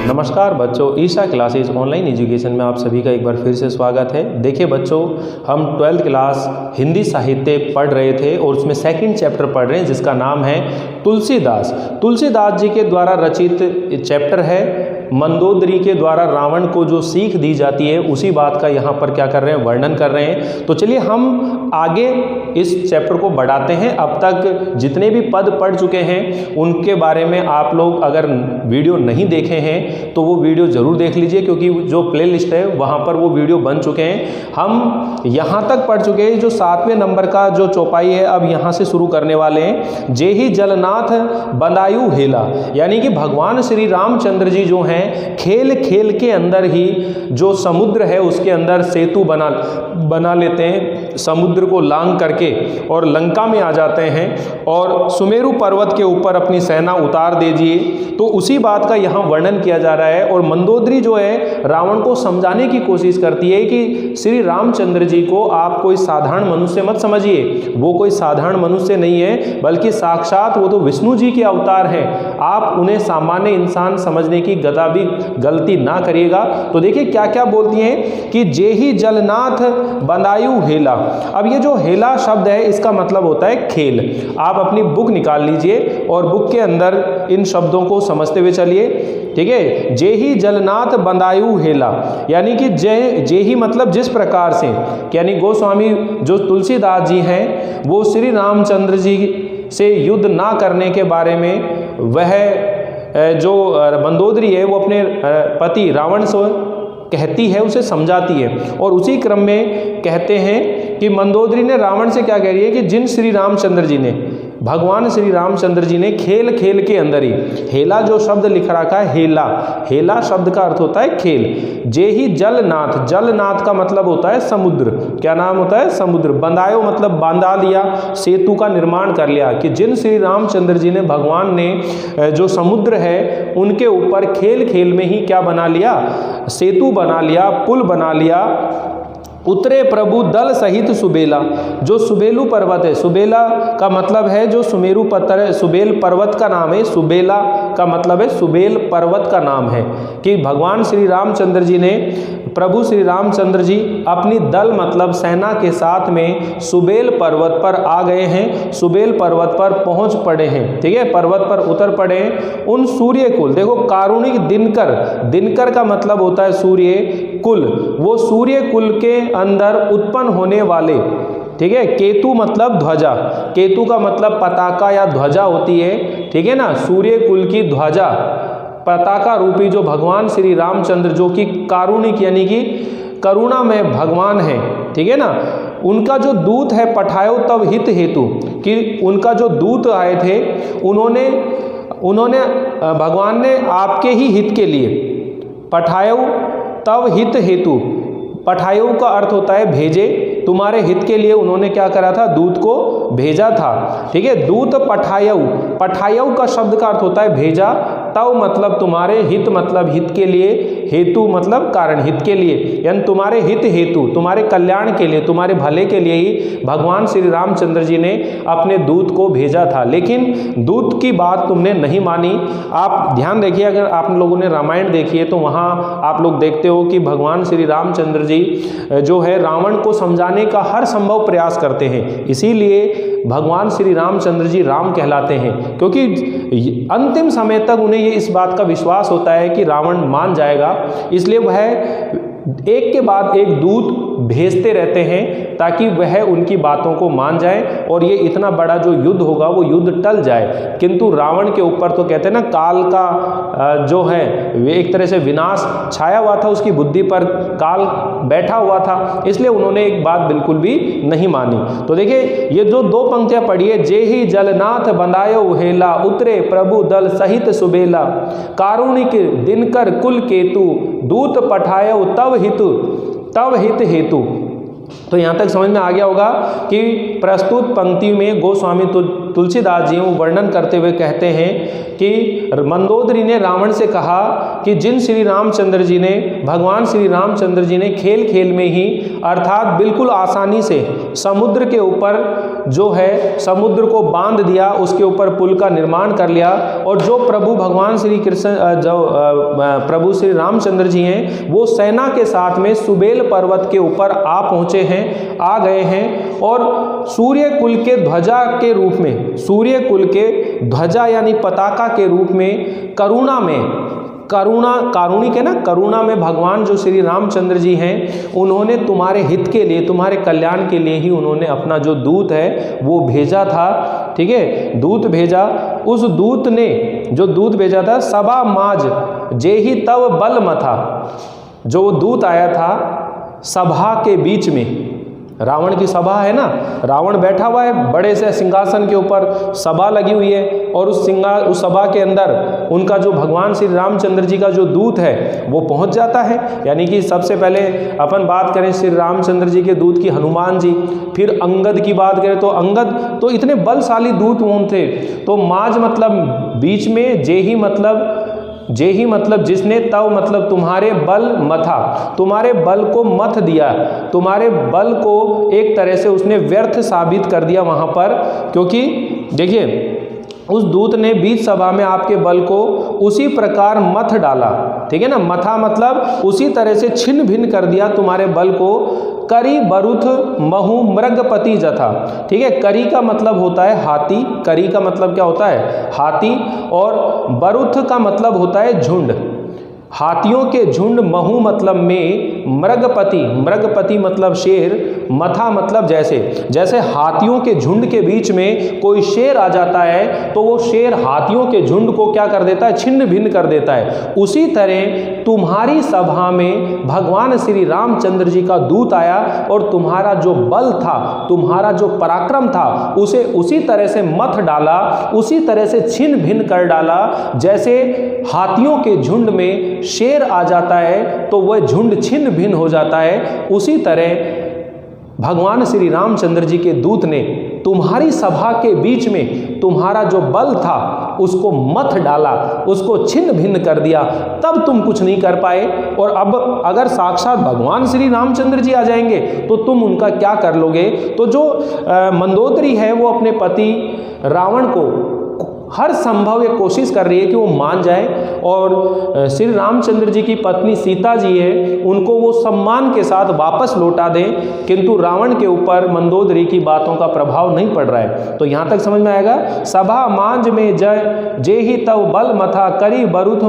नमस्कार बच्चों, Isha classes online education में आप सभी का एक बार फिर से स्वागत है। देखिए बच्चों, हम 12th क्लास हिंदी साहित्य पढ़ रहे थे और उसमें सेकंड चैप्टर पढ़ रहे हैं जिसका नाम है तुलसीदास। तुलसीदास जी के द्वारा रचित चैप्टर है। मंदोदरी के द्वारा रावण को जो सीख दी जाती है उसी बात का यहाँ पर क्या कर रहे हैं, वर्णन कर रहे हैं। तो चलिए हम आगे इस चैप्टर को बढ़ाते हैं। अब तक जितने भी पद पढ़ चुके हैं उनके बारे में आप लोग अगर वीडियो नहीं देखे हैं तो वो वीडियो ज़रूर देख लीजिए, क्योंकि जो प्लेलिस्ट है वहाँ पर वो वीडियो बन चुके हैं। हम यहाँ तक पढ़ चुके हैं, जो 7वें नंबर का जो चौपाई है अब यहाँ से शुरू करने वाले हैं। जेहि जलनाथ बंदायु हेला, यानी कि भगवान श्री रामचंद्र जी जो हैं खेल खेल के अंदर ही जो समुद्र है उसके अंदर सेतु बना लेते हैं, समुद्र को लांग करके और लंका में आ जाते हैं और सुमेरु पर्वत के ऊपर अपनी सेना उतार दीजिए। तो उसी बात का यहाँ वर्णन किया जा रहा है। और मंदोदरी जो है रावण को समझाने की कोशिश करती है कि श्री रामचंद्र जी को आप कोई साधारण मनुष्य मत समझिए, वो कोई साधारण मनुष्य नहीं है, बल्कि साक्षात वो तो विष्णु जी के अवतार हैं। आप उन्हें सामान्य इंसान समझने की गलती ना करिएगा। तो देखिए क्या क्या बोलती हैं कि जेहि जलनाथ बंदायु हेला। अब ये जो हेला शब्द है इसका मतलब होता है खेल। आप अपनी बुक निकाल लीजिए और बुक के अंदर इन शब्दों को समझते हुए चलिए, ठीक है। जेहि जलनाथ बंदायु हेला, यानी कि जेहि मतलब जिस प्रकार से, यानी गोस्वामी जो तुलसीदास जी हैं वो श्री रामचंद्र जी से युद्ध ना करने के बारे में वह जो मंदोदरी है वो अपने पति रावण से कहती है, उसे समझाती है। और उसी क्रम में कहते हैं कि मंदोदरी ने रावण से क्या कह रही है कि जिन श्री रामचंद्र जी ने, भगवान श्री रामचंद्र जी ने खेल खेल के अंदर ही, हेला जो शब्द लिख रखा है हेला, हेला शब्द का अर्थ होता है खेल। जेहि जलनाथ, जलनाथ का मतलब होता है समुद्र। क्या नाम होता है? समुद्र। बंदायो मतलब बांधा लिया, सेतु का निर्माण कर लिया। कि जिन श्री रामचंद्र जी ने, भगवान ने जो समुद्र है उनके ऊपर खेल खेल में ही क्या बना लिया, सेतु बना लिया, पुल बना लिया। उतरे प्रभु दल सहित सुबेला, जो सुबेलु पर्वत है, सुबेला का मतलब है जो सुमेरु पत्थर है, सुबेल पर्वत का नाम है, सुबेला का मतलब है सुबेल पर्वत का नाम है। कि भगवान श्री रामचंद्र जी ने, प्रभु श्री रामचंद्र जी अपनी दल मतलब सेना के साथ में सुबेल पर्वत पर आ गए हैं, सुबेल पर्वत पर पहुंच पड़े हैं, ठीक है, पर्वत पर उतर पड़े हैं। उन सूर्य कुल, देखो कारुणिक दिनकर, दिनकर का मतलब होता है सूर्य कुल, वो सूर्य कुल के अंदर उत्पन्न होने वाले, ठीक है। केतु मतलब ध्वजा, केतु का मतलब पताका या ध्वजा होती है, ठीक है ना। सूर्य कुल की ध्वजा, पताका रूपी जो भगवान श्री रामचंद्र, जो कि कारुणिक यानी कि करुणा में भगवान है, ठीक है ना, उनका जो दूत है पठायो तब हित हेतु, कि उनका जो दूत आए थे उन्होंने भगवान ने आपके ही हित के लिए, पठायो तब हित हेतु, पठायो का अर्थ होता है भेजे, तुम्हारे हित के लिए उन्होंने क्या करा था, दूत को भेजा था, ठीक है। दूत पठायऊ, पठायऊ का शब्द का अर्थ होता है भेजा, तव मतलब तुम्हारे, हित मतलब हित के लिए, हेतु मतलब कारण, हित के लिए, यानी तुम्हारे हित हेतु, तुम्हारे कल्याण के लिए, तुम्हारे भले के लिए ही भगवान श्री रामचंद्र जी ने अपने दूत को भेजा था। लेकिन दूत की बात तुमने नहीं मानी। आप ध्यान देखिए, अगर आप लोगों ने रामायण देखी है तो वहाँ आप लोग देखते हो कि भगवान श्री रामचंद्र जी जो है रावण को समझाने का हर संभव प्रयास करते हैं। इसीलिए भगवान श्री रामचंद्र जी राम कहलाते हैं, क्योंकि अंतिम समय तक उन्हें ये इस बात का विश्वास होता है कि रावण मान जाएगा, इसलिए वह एक के बाद एक दूत भेजते रहते हैं ताकि वह उनकी बातों को मान जाए और ये इतना बड़ा जो युद्ध होगा वो युद्ध टल जाए। किंतु रावण के ऊपर तो कहते हैं ना, काल का जो है वे एक तरह से विनाश छाया हुआ था, उसकी बुद्धि पर काल बैठा हुआ था, इसलिए उन्होंने एक बात बिल्कुल भी नहीं मानी। तो देखिए ये जो दो पंक्तियां पढ़ी है, जेहि जलनाथ बंदायो हेला, उतरे प्रभु दल सहित सुबेला, कारुणिक दिनकर कुल केतु, दूत पठायो तब हित हेतु। तो यहाँ तक समझ में आ गया होगा कि प्रस्तुत पंक्ति में गोस्वामी तुलसीदास जी वो वर्णन करते हुए कहते हैं कि मंदोदरी ने रावण से कहा कि जिन श्री रामचंद्र जी ने, भगवान श्री रामचंद्र जी ने खेल खेल में ही अर्थात बिल्कुल आसानी से समुद्र के ऊपर जो है समुद्र को बांध दिया, उसके ऊपर पुल का निर्माण कर लिया, और जो प्रभु भगवान श्री कृष्ण जो प्रभु श्री रामचंद्र जी हैं वो सेना के साथ में सुबेल पर्वत के ऊपर आ पहुँचे हैं, आ गए हैं, और सूर्य कुल के ध्वजा के रूप में, सूर्य कुल के ध्वजा यानी पताका के रूप में करुणा में, कारुणिक है ना, करुणा में भगवान जो श्री रामचंद्र जी हैं उन्होंने तुम्हारे हित के लिए, तुम्हारे कल्याण के लिए ही उन्होंने अपना जो दूत है वो भेजा था। ठीक है, दूत भेजा। उस दूत ने जो दूत भेजा था, सभा माज जेहि तव बल मथा, जो दूत आया था सभा के बीच में, रावण की सभा है ना, रावण बैठा हुआ है बड़े से सिंहासन के ऊपर, सभा लगी हुई है, और उस सभा के अंदर उनका जो भगवान श्री रामचंद्र जी का जो दूत है वो पहुंच जाता है। यानी कि सबसे पहले अपन बात करें श्री रामचंद्र जी के दूत की, हनुमान जी, फिर अंगद की बात करें तो अंगद तो इतने बलशाली दूत कौन थे। तो माज मतलब बीच में, जेही मतलब जिसने, तव मतलब तुम्हारे बल मथा, तुम्हारे बल को मथ दिया, तुम्हारे बल को एक तरह से उसने व्यर्थ साबित कर दिया वहाँ पर, क्योंकि देखिए उस दूत ने बीच सभा में आपके बल को उसी प्रकार मथ डाला। ठीक है ना, मथा मतलब उसी तरह से छिन्न भिन्न कर दिया तुम्हारे बल को। करी बरुथ महु मृगपति जथा। ठीक है, करी का मतलब होता है हाथी, करी का मतलब क्या होता है हाथी, और बरुथ का मतलब होता है झुंड, हाथियों के झुंड, महु मतलब में, मृगपति मतलब शेर, मथा मतलब जैसे हाथियों के झुंड के बीच में कोई शेर आ जाता है तो वो शेर हाथियों के झुंड को क्या कर देता है, छिन्न भिन्न कर देता है। उसी तरह तुम्हारी सभा में भगवान श्री रामचंद्र जी का दूत आया और तुम्हारा जो बल था, तुम्हारा जो पराक्रम था, उसे उसी तरह से मथ डाला, उसी तरह से छिन्न भिन्न कर डाला। जैसे हाथियों के झुंड में शेर आ जाता है तो वह झुंड छिन्न भिन्न हो जाता है, उसी तरह भगवान श्री रामचंद्र जी के दूत ने तुम्हारी सभा के बीच में तुम्हारा जो बल था उसको मथ डाला, उसको छिन्न भिन्न कर दिया, तब तुम कुछ नहीं कर पाए। और अब अगर साक्षात भगवान श्री रामचंद्र जी आ जाएंगे तो तुम उनका क्या कर लोगे। तो जो मंदोदरी है वो अपने पति रावण को हर संभव ये कोशिश कर रही है कि वो मान जाए, और श्री रामचंद्र जी की पत्नी सीता जी है उनको वो सम्मान के साथ वापस लौटा दें, किंतु रावण के ऊपर मंदोदरी की बातों का प्रभाव नहीं पड़ रहा है। तो यहाँ तक समझ में आएगा। सभा मांझ में जय जेहि तव बल मथा, करी बरुथ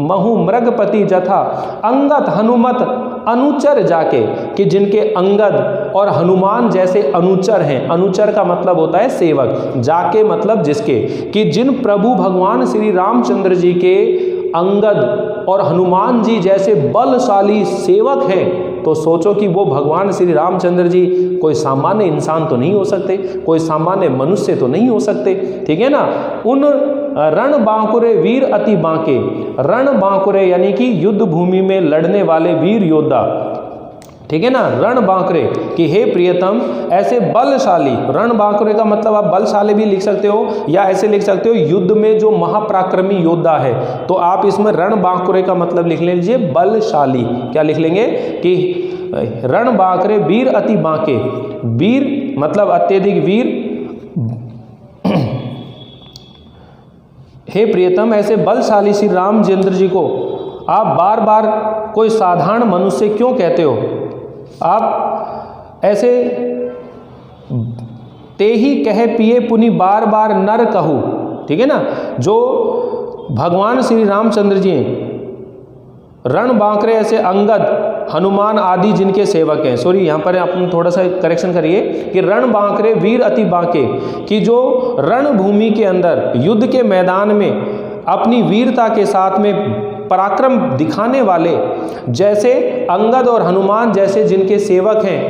महु मृगपति जथा, अंगद हनुमत अनुचर जाके, कि जिनके अंगद और हनुमान जैसे अनुचर हैं, अनुचर का मतलब होता है सेवक, जाके मतलब जिसके, कि जिन प्रभु भगवान श्री रामचंद्र जी के अंगद और हनुमान जी जैसे बलशाली सेवक हैं, तो सोचो कि वो भगवान श्री रामचंद्र जी कोई सामान्य इंसान तो नहीं हो सकते, कोई सामान्य मनुष्य तो नहीं हो सकते। ठीक है ना। उन रण बांकुरे वीर अति बांके, रण बांकुरे यानी कि युद्ध भूमि में लड़ने वाले वीर योद्धा, ठीक है ना, रण बांकुरे कि हे प्रियतम ऐसे बलशाली, रण बांकुरे का मतलब आप बलशाली भी लिख सकते हो या ऐसे लिख सकते हो युद्ध में जो महापराक्रमी योद्धा है, तो आप इसमें रण बांकुरे का मतलब लिख लीजिए बलशाली। क्या लिख लेंगे कि रण बांकुरे वीर अति बांके, वीर मतलब अत्यधिक वीर, हे प्रियतम ऐसे बलशाली श्री रामचंद्र जी को आप बार बार कोई साधारण मनुष्य क्यों कहते हो। आप ऐसे ते ही कहे पिए पुनि बार बार नर कहू, ठीक है ना। जो भगवान श्री रामचंद्र जी रण बांकरे ऐसे अंगद हनुमान आदि जिनके सेवक हैं, सॉरी यहाँ पर आप थोड़ा सा करेक्शन करिए कि रण बांकरे वीर अति बांके, कि जो रणभूमि के अंदर युद्ध के मैदान में अपनी वीरता के साथ में पराक्रम दिखाने वाले जैसे अंगद और हनुमान जैसे जिनके सेवक हैं,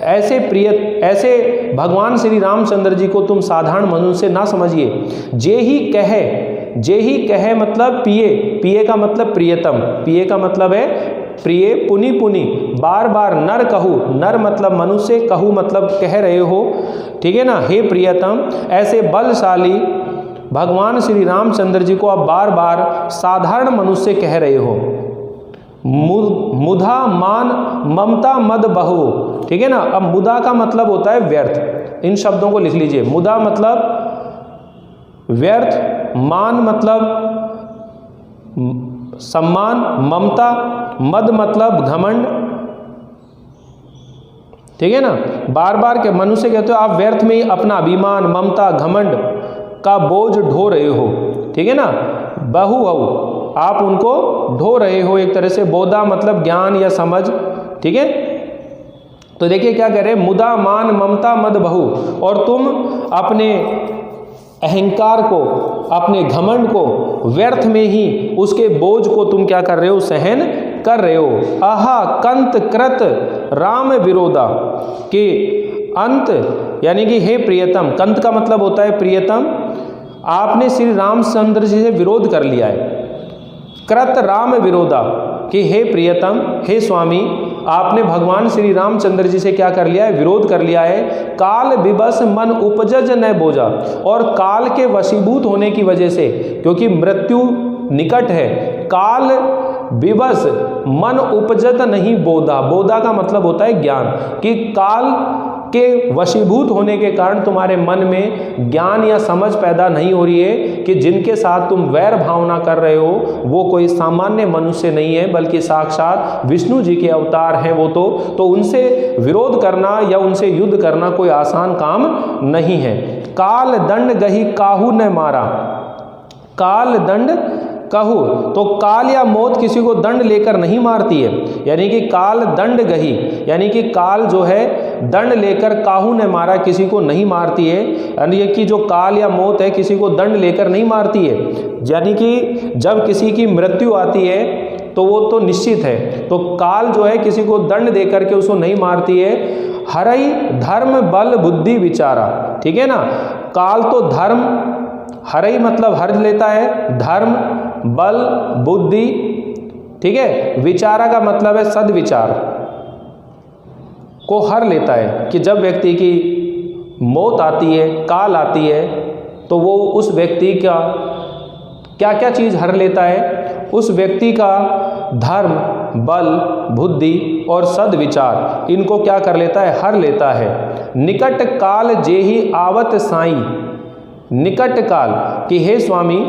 ऐसे प्रिय ऐसे भगवान श्री रामचंद्र जी को तुम साधारण मनुष्य ना समझिए। जे ही कहे मतलब पिए, पिए का मतलब प्रियतम, पिए का मतलब है प्रिय पुनि पुनि बार बार नर कहू, नर मतलब मनुष्य, कहू मतलब कह रहे हो, ठीक है ना, हे प्रियतम, ऐसे बलशाली भगवान श्री रामचंद्र जी को आप बार बार साधारण मनुष्य कह रहे हो। मुधा मान ममता मद बहु, ठीक है ना। अब मुदा का मतलब होता है व्यर्थ, इन शब्दों को लिख लीजिए। मुदा मतलब व्यर्थ, मान मतलब सम्मान, ममता, मद मतलब घमंड, ठीक है ना। बार बार के मनुष्य कहते हो आप व्यर्थ में ही अपना अभिमान, ममता, घमंड का बोझ ढो रहे हो, ठीक है ना। बहु आप उनको ढो रहे हो एक तरह से। बोधा मतलब ज्ञान या समझ, ठीक है। तो देखिए क्या कह रहे हैं, मुदा मान ममता मद बहु, और तुम अपने अहंकार को, अपने घमंड को व्यर्थ में ही उसके बोझ को तुम क्या कर रहे हो, सहन कर रहे हो। आहा कंत कृत राम विरोधा, कि अंत यानी कि हे प्रियतम, कंत का मतलब होता है प्रियतम, आपने श्री रामचंद्र जी से विरोध कर लिया है। कृत राम विरोधा, कि हे प्रियतम, हे स्वामी, आपने भगवान श्री रामचंद्र जी से क्या कर लिया है, विरोध कर लिया है। काल विवश मन उपजज न बोझा, और काल के वशीभूत होने की वजह से, क्योंकि मृत्यु निकट है, काल विवश मन उपजत नहीं बोधा, बोधा का मतलब होता है ज्ञान, कि काल के वशीभूत होने के कारण तुम्हारे मन में ज्ञान या समझ पैदा नहीं हो रही है कि जिनके साथ तुम वैर भावना कर रहे हो वो कोई सामान्य मनुष्य नहीं है, बल्कि साक्षात विष्णु जी के अवतार हैं वो। तो उनसे विरोध करना या उनसे युद्ध करना कोई आसान काम नहीं है। काल दंड गही काहू न मारा, काल दंड कहू, तो काल या मौत किसी को दंड लेकर नहीं मारती है, यानी कि काल दंड गही, यानी कि काल जो है दंड लेकर काहू ने मारा, किसी को नहीं मारती है। यानी कि जो काल या मौत है किसी को दंड लेकर नहीं मारती है, यानी कि जब किसी की मृत्यु आती है तो वो तो निश्चित है, तो काल जो है किसी को दंड दे करके उसको नहीं मारती है। हरई धर्म बल बुद्धि विचारा, ठीक है ना। काल तो धर्म, हरई मतलब हर लेता है, धर्म बल बुद्धि, ठीक है। विचारा का मतलब है सद्विचार को हर लेता है, कि जब व्यक्ति की मौत आती है, काल आती है, तो वो उस व्यक्ति का क्या क्या चीज़ हर लेता है, उस व्यक्ति का धर्म बल बुद्धि और सद्विचार, इनको क्या कर लेता है, हर लेता है। निकट काल जेहि आवत साई, निकट काल, कि हे स्वामी,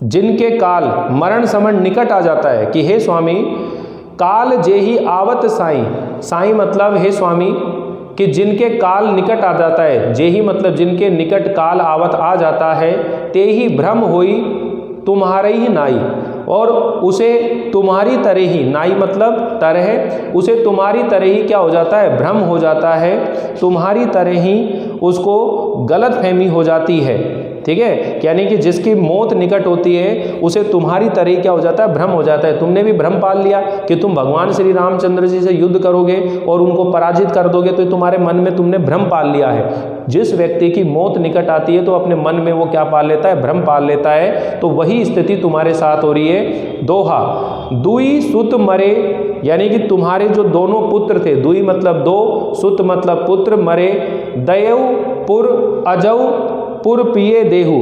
जिनके काल मरण समय निकट आ जाता है, कि हे स्वामी, काल जेहि आवत साई, साई मतलब हे स्वामी, कि जिनके काल निकट आ जाता है, जेहि मतलब जिनके निकट काल आवत आ जाता है, ते ही भ्रम होई तुम्हारे ही नाई, और उसे तुम्हारी तरह ही, नाई मतलब तरह, उसे तुम्हारी तरह ही क्या हो जाता है, भ्रम हो जाता है, तुम्हारी तरह ही उसको गलत फहमी हो जाती है, ठीक है। यानी कि जिसकी मौत निकट होती है उसे तुम्हारी तरह क्या हो जाता है, भ्रम हो जाता है। तुमने भी भ्रम पाल लिया कि तुम भगवान श्री रामचंद्र जी से युद्ध करोगे और उनको पराजित कर दोगे, तो तुम्हारे मन में तुमने भ्रम पाल लिया है। जिस व्यक्ति की मौत निकट आती है तो अपने मन में वो क्या पाल लेता है, भ्रम पाल लेता है, तो वही स्थिति तुम्हारे साथ हो रही है। दोहा दुई सुत मरे, यानी कि तुम्हारे जो दोनों पुत्र थे, दुई मतलब दो, सुत मतलब पुत्र, मरे, दयऊ पुर अजऊ पुर पिए देहु,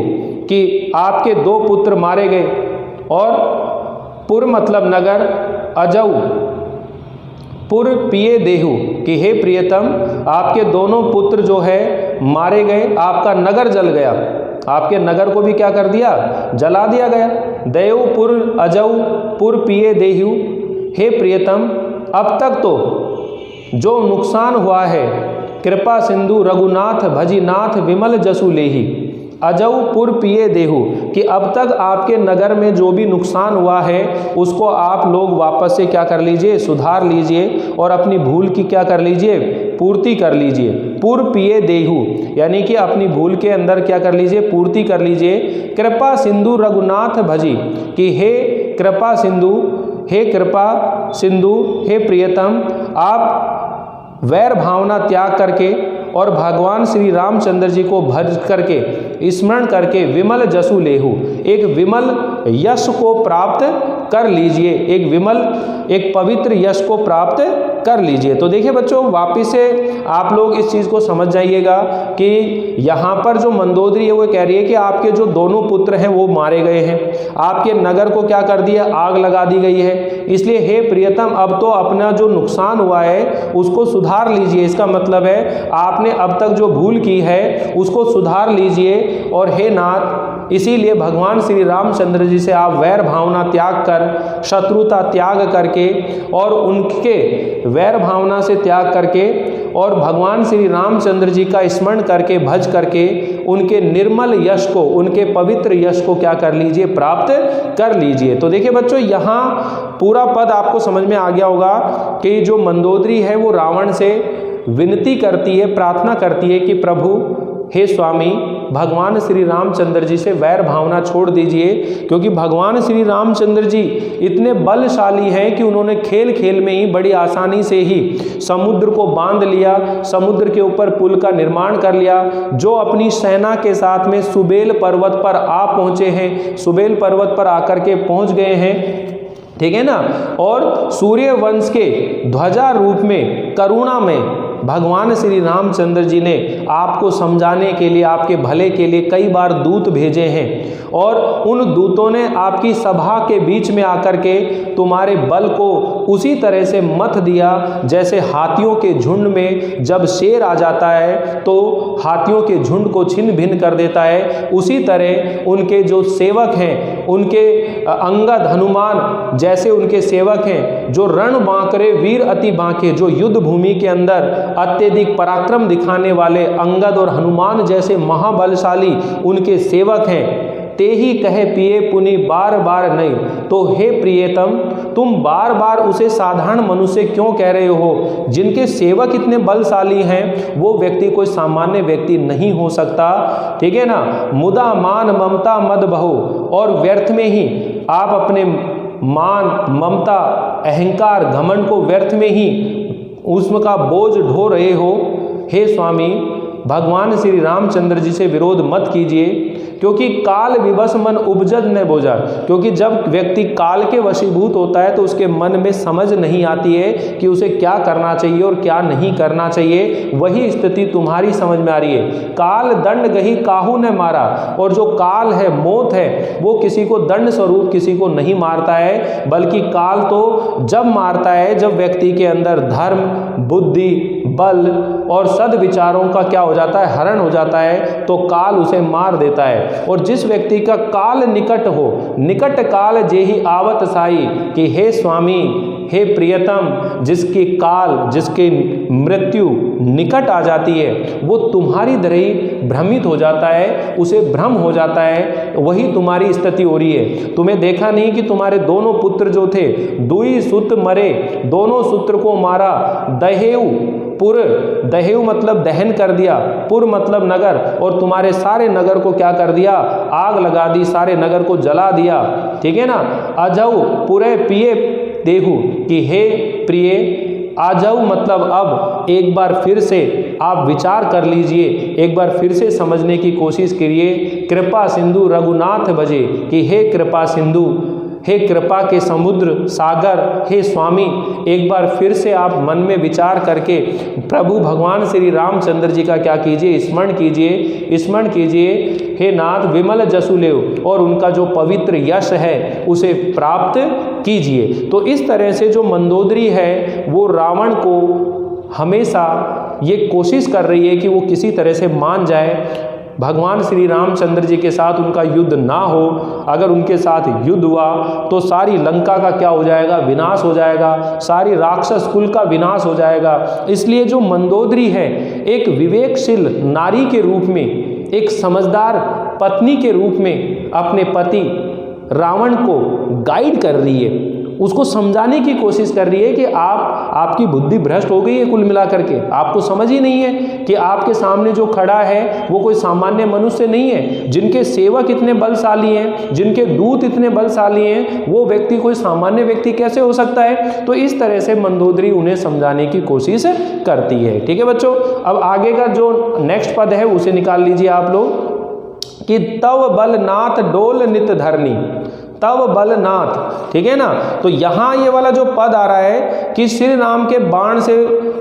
कि आपके दो पुत्र मारे गए, और पुर मतलब नगर, अजऊ पुर पिए देहु, कि हे प्रियतम, आपके दोनों पुत्र जो है मारे गए, आपका नगर जल गया, आपके नगर को भी क्या कर दिया, जला दिया गया। दयऊ पुर अजऊ पुर पिए देहु, हे प्रियतम, अब तक तो जो नुकसान हुआ है, कृपा सिंधु रघुनाथ भजीनाथ विमल जसु लेही, अजऊ पुर पिए देहु, कि अब तक आपके नगर में जो भी नुकसान हुआ है उसको आप लोग वापस से क्या कर लीजिए, सुधार लीजिए, और अपनी भूल की क्या कर लीजिए, पूर्ति कर लीजिए। पुर पिए देहु, यानी कि अपनी भूल के अंदर क्या कर लीजिए, पूर्ति कर लीजिए। कृपा सिंधु रघुनाथ भजी, कि हे कृपा सिंधु, हे कृपा सिंधु, हे प्रियतम, आप वैर भावना त्याग करके और भगवान श्री रामचंद्र जी को भज करके, स्मरण करके, विमल जसु लेहु, एक विमल यश को प्राप्त कर लीजिए, एक विमल, एक पवित्र यश को प्राप्त कर लीजिए। तो देखिए बच्चों, वापिस से आप लोग इस चीज़ को समझ जाइएगा कि यहाँ पर जो मंदोदरी है वो कह रही है कि आपके जो दोनों पुत्र हैं वो मारे गए हैं, आपके नगर को क्या कर दिया, आग लगा दी गई है। इसलिए हे प्रियतम, अब तो अपना जो नुकसान हुआ है उसको सुधार लीजिए। इसका मतलब है आपने अब तक जो भूल की है उसको सुधार लीजिए। और हे नाथ, इसीलिए भगवान श्री रामचंद्र जी से आप वैर भावना त्याग कर, शत्रुता त्याग करके और उनके वैर भावना से त्याग करके और भगवान श्री रामचंद्र जी का स्मरण करके, भज करके उनके निर्मल यश को, उनके पवित्र यश को क्या कर लीजिए, प्राप्त कर लीजिए। तो देखिए बच्चों, यहाँ पूरा पद आपको समझ में आ गया होगा कि जो मंदोदरी है वो रावण से विनती करती है, प्रार्थना करती है कि प्रभु, हे स्वामी, भगवान श्री रामचंद्र जी से वैर भावना छोड़ दीजिए, क्योंकि भगवान श्री रामचंद्र जी इतने बलशाली हैं कि उन्होंने खेल खेल में ही बड़ी आसानी से ही समुद्र को बांध लिया, समुद्र के ऊपर पुल का निर्माण कर लिया, जो अपनी सेना के साथ में सुबेल पर्वत पर आ पहुँचे हैं, सुबेल पर्वत पर आकर के पहुँच गए हैं, ठीक है ना। और सूर्य वंश के ध्वजा रूप में, करुणा में भगवान श्री रामचंद्र जी ने आपको समझाने के लिए, आपके भले के लिए कई बार दूत भेजे हैं, और उन दूतों ने आपकी सभा के बीच में आकर के तुम्हारे बल को उसी तरह से मत दिया जैसे हाथियों के झुंड में जब शेर आ जाता है तो हाथियों के झुंड को छिन्न भिन्न कर देता है। उसी तरह उनके जो सेवक हैं, उनके अंगद, हनुमान जैसे उनके सेवक हैं, जो रण बांकरे वीर अति बांके, जो युद्ध भूमि के अंदर अत्यधिक पराक्रम दिखाने वाले अंगद और हनुमान जैसे महाबलशाली उनके सेवक हैं। ते ही कहे पिए पुनि बार बार नहीं। तो हे प्रियतम, तुम बार बार उसे साधारण मनुष्य क्यों कह रहे हो? जिनके सेवक इतने बलशाली हैं वो व्यक्ति कोई सामान्य व्यक्ति नहीं हो सकता, ठीक है ना। मुदा मान ममता मद बहो, और व्यर्थ में ही आप अपने मान, ममता, अहंकार, घमंड को व्यर्थ में ही उसका बोझ ढो रहे हो। हे स्वामी, भगवान श्री रामचंद्र जी से विरोध मत कीजिए, क्योंकि काल विवश मन उपजत न बोझा। क्योंकि जब व्यक्ति काल के वशीभूत होता है तो उसके मन में समझ नहीं आती है कि उसे क्या करना चाहिए और क्या नहीं करना चाहिए। वही स्थिति तुम्हारी समझ में आ रही है। काल दंड गही काहू ने मारा, और जो काल है, मौत है, वो किसी को दंड स्वरूप किसी को नहीं मारता है, बल्कि काल तो जब मारता है जब व्यक्ति के अंदर धर्म, बुद्धि, बल और सद्विचारों का क्या हो जाता है, हरण हो जाता है, तो काल उसे मार देता है। और जिस व्यक्ति का काल निकट हो, निकट काल जेहि आवत साई, कि हे स्वामी, हे प्रियतम, जिसकी काल, जिसकी मृत्यु निकट आ जाती है वो तुम्हारी तरह ही भ्रमित हो जाता है, उसे भ्रम हो जाता है। वही तुम्हारी स्थिति हो रही है। तुम्हें देखा नहीं कि तुम्हारे दोनों पुत्र जो थे, दुई सुत मरे, दोनों सूत्र को मारा, दहेउ पुर, दहेउ मतलब दहन कर दिया, पुर मतलब नगर, और तुम्हारे सारे नगर को क्या कर दिया, आग लगा दी, सारे नगर को जला दिया, ठीक है ना। अजऊ पुरे पिए देहु, कि हे प्रिय, आजऊ मतलब अब एक बार फिर से आप विचार कर लीजिए, एक बार फिर से समझने की कोशिश करिए। कृपा सिंधु रघुनाथ भजे, कि हे कृपा सिंधु, हे कृपा के समुद्र सागर, हे स्वामी, एक बार फिर से आप मन में विचार करके प्रभु भगवान श्री रामचंद्र जी का क्या कीजिए, स्मरण कीजिए, स्मरण कीजिए। हे नाथ, विमल जसु लेव, और उनका जो पवित्र यश है उसे प्राप्त कीजिए। तो इस तरह से जो मंदोदरी है वो रावण को हमेशा ये कोशिश कर रही है कि वो किसी तरह से मान जाए, भगवान श्री रामचंद्र जी के साथ उनका युद्ध ना हो। अगर उनके साथ युद्ध हुआ तो सारी लंका का क्या हो जाएगा, विनाश हो जाएगा, सारी राक्षस कुल का विनाश हो जाएगा। इसलिए जो मंदोदरी है एक विवेकशील नारी के रूप में, एक समझदार पत्नी के रूप में अपने पति रावण को गाइड कर रही है, उसको समझाने की कोशिश कर रही है कि आपकी बुद्धि भ्रष्ट हो गई है, कुल मिलाकर के आपको समझ ही नहीं है कि आपके सामने जो खड़ा है वो कोई सामान्य मनुष्य नहीं है। जिनके सेवक इतने बलशाली हैं, जिनके दूत इतने बलशाली हैं, वो व्यक्ति कोई सामान्य व्यक्ति कैसे हो सकता है। तो इस तरह से मंदोदरी उन्हें समझाने की कोशिश करती है। ठीक है बच्चों, अब आगे का जो नेक्स्ट पद है उसे निकाल लीजिए आप लोग, कि तव बल नाथ डोल नित धरनी। तव बलनाथ, ठीक है ना। तो यहाँ ये वाला जो पद आ रहा है कि श्री राम के बाण से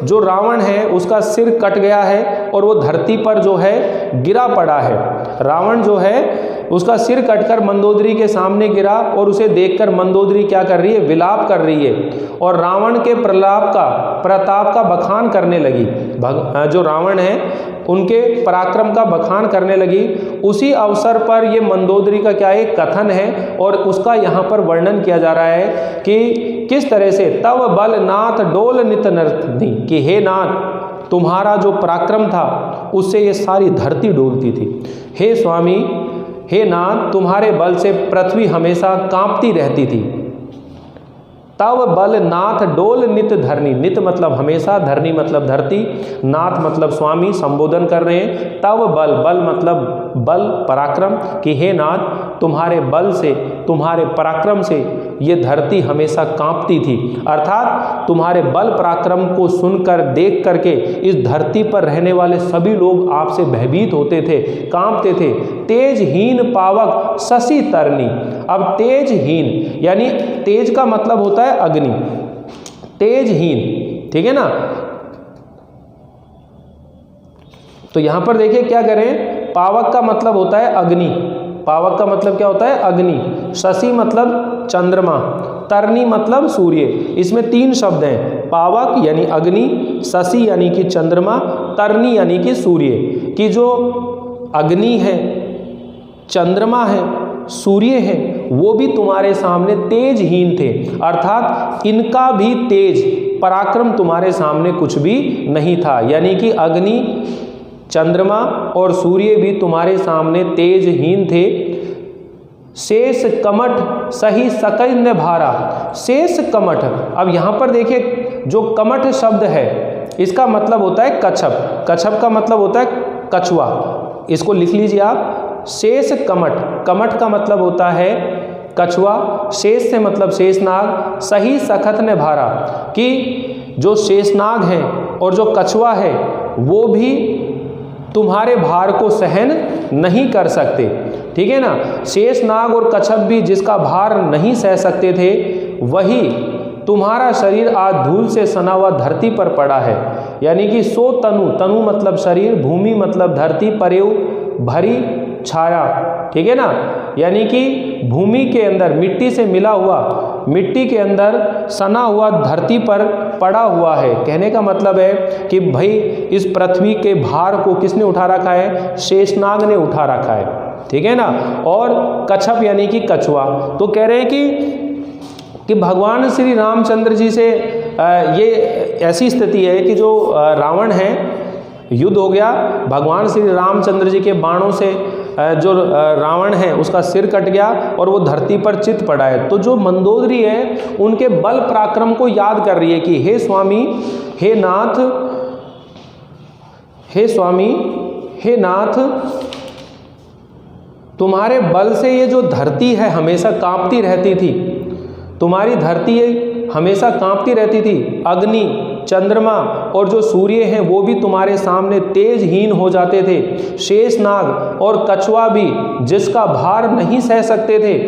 जो रावण है उसका सिर कट गया है और वो धरती पर जो है गिरा पड़ा है। रावण जो है उसका सिर कटकर मंदोदरी के सामने गिरा और उसे देखकर मंदोदरी क्या कर रही है, विलाप कर रही है और रावण के प्रताप का बखान करने लगी। जो रावण है उनके पराक्रम का बखान करने लगी। उसी अवसर पर ये मंदोदरी का क्या एक कथन है और उसका यहाँ पर वर्णन किया जा रहा है कि किस तरह से तव बल नाथ डोल नित नर्तनी, कि हे नाथ तुम्हारा जो पराक्रम था उससे ये सारी धरती डोलती थी। हे स्वामी, हे नाथ तुम्हारे बल से पृथ्वी हमेशा कांपती रहती थी। तव बल नाथ डोल नित धरनी, नित मतलब हमेशा, धरनी मतलब धरती, नाथ मतलब स्वामी संबोधन कर रहे हैं। तव बल, बल मतलब बल पराक्रम, कि हे नाथ तुम्हारे बल से, तुम्हारे पराक्रम से ये धरती हमेशा कांपती थी। अर्थात तुम्हारे बल पराक्रम को सुनकर देख करके इस धरती पर रहने वाले सभी लोग आपसे भयभीत होते थे, कांपते थे। तेजहीन पावक शशि तरनी, अब तेजहीन यानी तेज का मतलब होता है अग्नि, तेजहीन, ठीक है ना। तो यहां पर देखिए क्या करें, पावक का मतलब होता है अग्नि, पावक का मतलब क्या होता है अग्नि, शशि मतलब चंद्रमा, तरनी मतलब सूर्य। इसमें तीन शब्द हैं, पावक यानी अग्नि, शशि यानी कि चंद्रमा, तरनी यानी कि सूर्य। कि जो अग्नि है, चंद्रमा है, सूर्य है, वो भी तुम्हारे सामने तेजहीन थे। अर्थात इनका भी तेज पराक्रम तुम्हारे सामने कुछ भी नहीं था। यानी कि अग्नि, चंद्रमा और सूर्य भी तुम्हारे सामने तेजहीन थे। शेष कमठ सही सकन्य भारा, शेष कमठ, अब यहाँ पर देखिए जो कमठ शब्द है इसका मतलब होता है कच्छप, कच्छप का मतलब होता है कछुआ, इसको लिख लीजिए आप। शेष कमठ, कमठ का मतलब होता है कछुआ, शेष से मतलब शेषनाग, सही सखत ने भारा, कि जो शेषनाग है और जो कछुआ है वो भी तुम्हारे भार को सहन नहीं कर सकते, ठीक है ना। शेषनाग और कच्छप भी जिसका भार नहीं सह सकते थे, वही तुम्हारा शरीर आज धूल से सना हुआ धरती पर पड़ा है। यानी कि सो तनु, तनु मतलब शरीर, भूमि मतलब धरती, परेव भरी छाया, ठीक है ना। यानी कि भूमि के अंदर मिट्टी से मिला हुआ, मिट्टी के अंदर सना हुआ धरती पर पड़ा हुआ है। कहने का मतलब है कि भाई इस पृथ्वी के भार को किसने उठा रखा है, शेषनाग ने उठा रखा है, ठीक है ना। और कच्छप यानी कि कछुआ। तो कह रहे हैं कि भगवान श्री रामचंद्र जी से ये ऐसी स्थिति है कि जो रावण है, युद्ध हो गया, भगवान श्री रामचंद्र जी के बाणों से जो रावण है उसका सिर कट गया और वो धरती पर चित पड़ा है। तो जो मंदोदरी है उनके बल पराक्रम को याद कर रही है कि हे स्वामी, हे नाथ, हे स्वामी, हे नाथ तुम्हारे बल से ये जो धरती है हमेशा कांपती रहती थी, तुम्हारी धरती हमेशा कांपती रहती थी। अग्नि, चंद्रमा और जो सूर्य हैं वो भी तुम्हारे सामने तेजहीन हो जाते थे। शेषनाग और कछुआ भी जिसका भार नहीं सह सकते थे,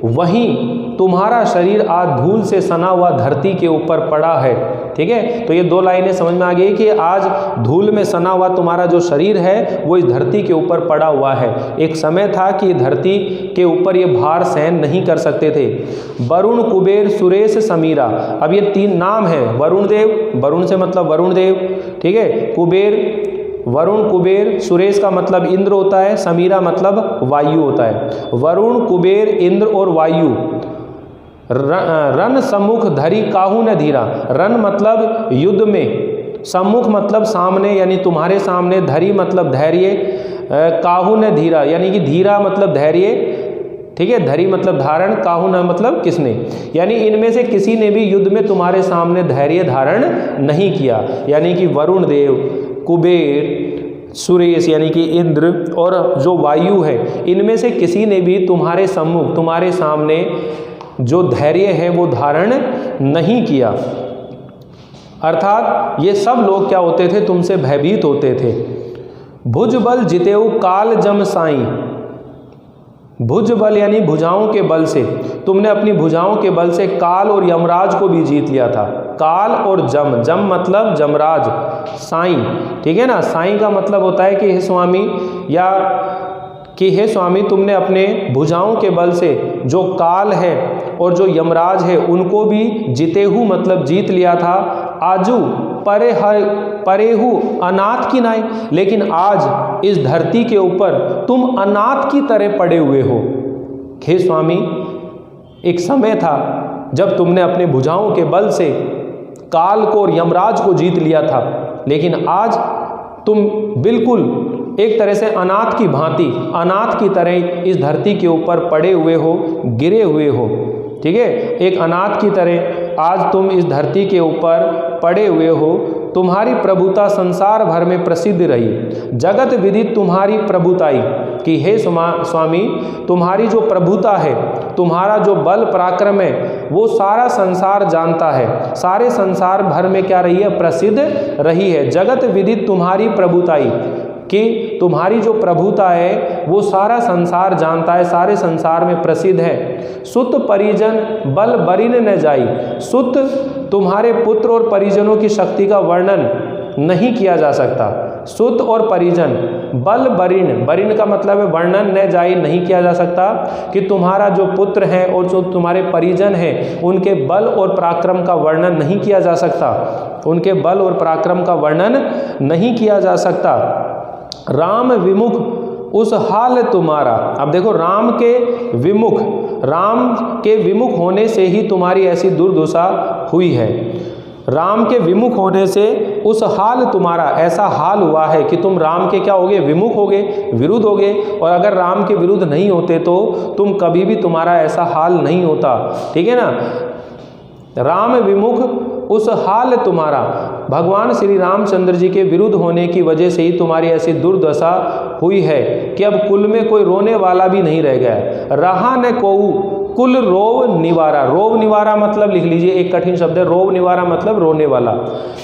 वहीं तुम्हारा शरीर आज धूल से सना हुआ धरती के ऊपर पड़ा है, ठीक है। तो ये दो लाइनें समझ में आ गई कि आज धूल में सना हुआ तुम्हारा जो शरीर है वो इस धरती के ऊपर पड़ा हुआ है। एक समय था कि धरती के ऊपर ये भार सहन नहीं कर सकते थे। वरुण, कुबेर, सुरेश, समीरा, अब ये तीन नाम है। वरुण देव, वरुण से मतलब वरुण देव, ठीक है। कुबेर, वरुण, कुबेर, सुरेश का मतलब इंद्र होता है, समीरा मतलब वायु होता है। वरुण, कुबेर, इंद्र और वायु रन सम्मुख धरी काहू न धीरा, रन मतलब युद्ध में, सम्मुख मतलब सामने यानी तुम्हारे सामने, धरी मतलब धैर्य, काहू न धीरा यानी कि धीरा मतलब धैर्य, ठीक है। धरी मतलब धारण, काहू न मतलब किसने, यानी इनमें से किसी ने भी युद्ध में तुम्हारे सामने धैर्य धारण नहीं किया। यानी कि वरुण देव, कुबेर, सुरेश यानी कि इंद्र और जो वायु है, इनमें से किसी ने भी तुम्हारे सम्मुख, तुम्हारे सामने जो धैर्य है वो धारण नहीं किया। अर्थात ये सब लोग क्या होते थे, तुमसे भयभीत होते थे। भुज बल जितेऊ काल जम साई, भुज बल यानी भुजाओं के बल से, तुमने अपनी भुजाओं के बल से काल और यमराज को भी जीत लिया था। काल और जम, जम मतलब जमराज, साईं, ठीक है ना। साईं का मतलब होता है कि हे स्वामी, या कि हे स्वामी तुमने अपने भुजाओं के बल से जो काल है और जो यमराज है उनको भी जितेहु मतलब जीत लिया था। आजू परेहु अनाथ की नाई, लेकिन आज इस धरती के ऊपर तुम अनाथ की तरह पड़े हुए हो। हे स्वामी, एक समय था जब तुमने अपने भुजाओं के बल से काल को और यमराज को जीत लिया था, लेकिन आज तुम बिल्कुल एक तरह से अनाथ की भांति, अनाथ की तरह इस धरती के ऊपर पड़े हुए हो, गिरे हुए हो, ठीक है। एक अनाथ की तरह आज तुम इस धरती के ऊपर पड़े हुए हो। तुम्हारी प्रभुता संसार भर में प्रसिद्ध रही, जगत विदित तुम्हारी प्रभुताई, कि हे स्वामी तुम्हारी जो प्रभुता है, तुम्हारा जो बल पराक्रम है, वो सारा संसार जानता है, सारे संसार भर में क्या रही है, प्रसिद्ध रही है। जगत विदित तुम्हारी प्रभुताई, कि तुम्हारी जो प्रभुता है वो सारा संसार जानता है, सारे संसार में प्रसिद्ध है। सुत परिजन बल बरिन न जाई, सुत तुम्हारे पुत्र और परिजनों की शक्ति का वर्णन नहीं किया जा सकता। सुत और परिजन, बल बरिन, बरिन का मतलब है वर्णन, न जाई नहीं किया जा सकता, कि तुम्हारा जो पुत्र है और जो तुम्हारे परिजन हैं उनके बल और पराक्रम का वर्णन नहीं किया जा सकता, उनके बल और पराक्रम का वर्णन नहीं किया जा सकता। राम विमुख उस हाल तुम्हारा, अब देखो राम के विमुख, राम के विमुख होने से ही तुम्हारी ऐसी दुर्दशा हुई है। राम के विमुख होने से उस हाल तुम्हारा, ऐसा हाल हुआ है कि तुम राम के क्या होगे, विमुख होगे, विरुद्ध होगे। और अगर राम के विरुद्ध नहीं होते तो तुम कभी भी, तुम्हारा ऐसा हाल नहीं होता, ठीक है ना। राम विमुख उस हाल तुम्हारा, भगवान श्री रामचंद्र जी के विरुद्ध होने की वजह से ही तुम्हारी ऐसी दुर्दशा हुई है कि अब कुल में कोई रोने वाला भी नहीं रह गया है। रहा न कोऊ कुल रोव निवारा, रोव निवारा मतलब लिख लीजिए, एक कठिन शब्द है, रोव निवारा मतलब रोने वाला,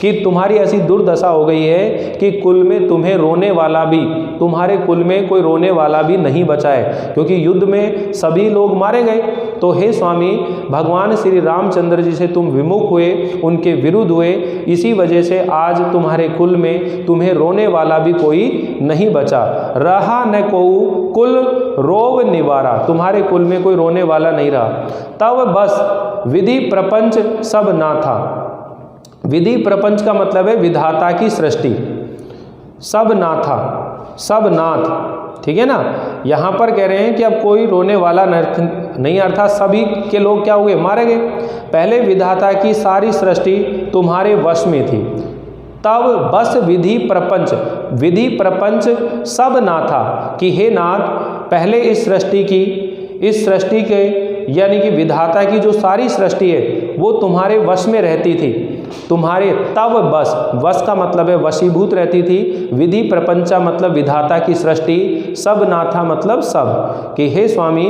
कि तुम्हारी ऐसी दुर्दशा हो गई है कि कुल में तुम्हें रोने वाला भी, तुम्हारे कुल में कोई रोने वाला भी नहीं बचा है, क्योंकि युद्ध में सभी लोग मारे गए। तो हे स्वामी, भगवान श्री रामचंद्र जी से तुम विमुख हुए, उनके विरुद्ध हुए, इसी वजह से आज तुम्हारे कुल में तुम्हें रोने वाला भी कोई नहीं बचा। रहा न कोऊ कुल रोव निवारा, तुम्हारे कुल में कोई रोने वाला नहीं रहा। तब बस विधि प्रपंच सब ना था। विधि प्रपंच का मतलब है विधाता की सृष्टि, सब ना था, सब नाथ, ठीक है ना। यहाँ पर कह रहे हैं कि अब कोई रोने वाला नहीं, अर्थात सभी के लोग क्या हुए, मारे गए। पहले विधाता की सारी सृष्टि तुम्हारे वश में थी, तब बस विधि प्रपंच, विधि प्रपंच सब ना था, कि हे नाथ पहले इस सृष्टि के यानी कि विधाता की जो सारी सृष्टि है वो तुम्हारे वश में रहती थी, तुम्हारे, तब बस, वश का मतलब है वशीभूत रहती थी। विधि प्रपंचा मतलब विधाता की सृष्टि, सब ना था मतलब सब, कि हे स्वामी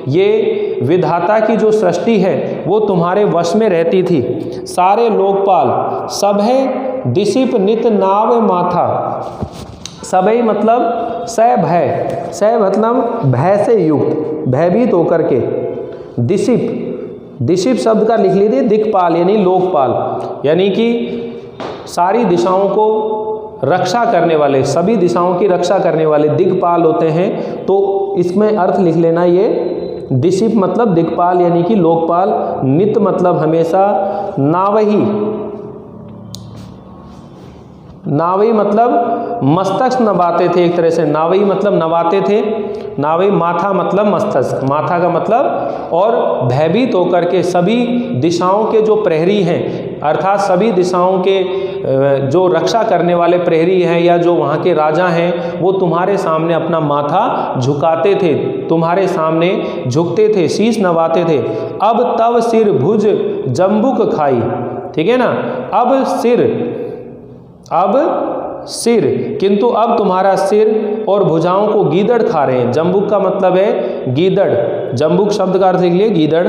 ये विधाता की जो सृष्टि है वो तुम्हारे वश में रहती थी। सारे लोकपाल सब है दिशिप नित नाव माथा, सबई मतलब सै भय, सै मतलब भय से युक्त, भयभीत होकर के। दिशिप, दिशिप शब्द का लिख लीजिए दिक्पाल यानी लोकपाल, यानी कि सारी दिशाओं को रक्षा करने वाले, सभी दिशाओं की रक्षा करने वाले दिक्पाल होते हैं। तो इसमें अर्थ लिख लेना, ये दिशिप मतलब दिक्पाल यानी कि लोकपाल, नित मतलब हमेशा, नावही, नावई मतलब मस्तक नवाते थे, एक तरह से नावई मतलब नवाते थे, नावई, माथा मतलब मस्तक, माथा का मतलब, और भयभीत होकर के सभी दिशाओं के जो प्रहरी हैं, अर्थात सभी दिशाओं के जो रक्षा करने वाले प्रहरी हैं या जो वहाँ के राजा हैं, वो तुम्हारे सामने अपना माथा झुकाते थे, तुम्हारे सामने झुकते थे, शीश नवाते थे। अब तब सिर भुज जम्बुक खाई, ठीक है ना। अब सिर, किंतु अब तुम्हारा सिर और भुजाओं को गीदड़ खा रहे हैं। जम्बुक का मतलब है गीदड़, जम्बुक शब्द का अर्थ लिख लिए गीदड़,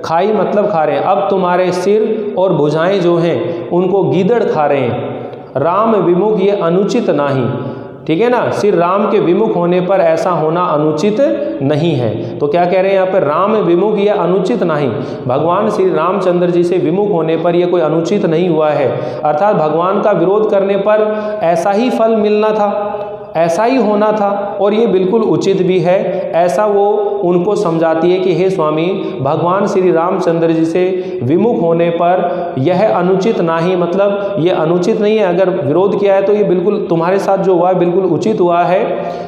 खाई मतलब खा रहे हैं। अब तुम्हारे सिर और भुजाएं जो हैं उनको गीदड़ खा रहे हैं। राम विमुख ये अनुचित नाही, ठीक है ना, श्री राम के विमुख होने पर ऐसा होना अनुचित नहीं है। तो क्या कह रहे हैं यहाँ पर, राम विमुख यह अनुचित नहीं, भगवान श्री रामचंद्र जी से विमुख होने पर यह कोई अनुचित नहीं हुआ है, अर्थात भगवान का विरोध करने पर ऐसा ही फल मिलना था, ऐसा ही होना था और ये बिल्कुल उचित भी है, ऐसा वो उनको समझाती है कि हे स्वामी, भगवान श्री रामचंद्र जी से विमुख होने पर यह अनुचित नहीं, मतलब ये अनुचित नहीं है, अगर विरोध किया है तो ये बिल्कुल तुम्हारे साथ जो हुआ है बिल्कुल उचित हुआ है।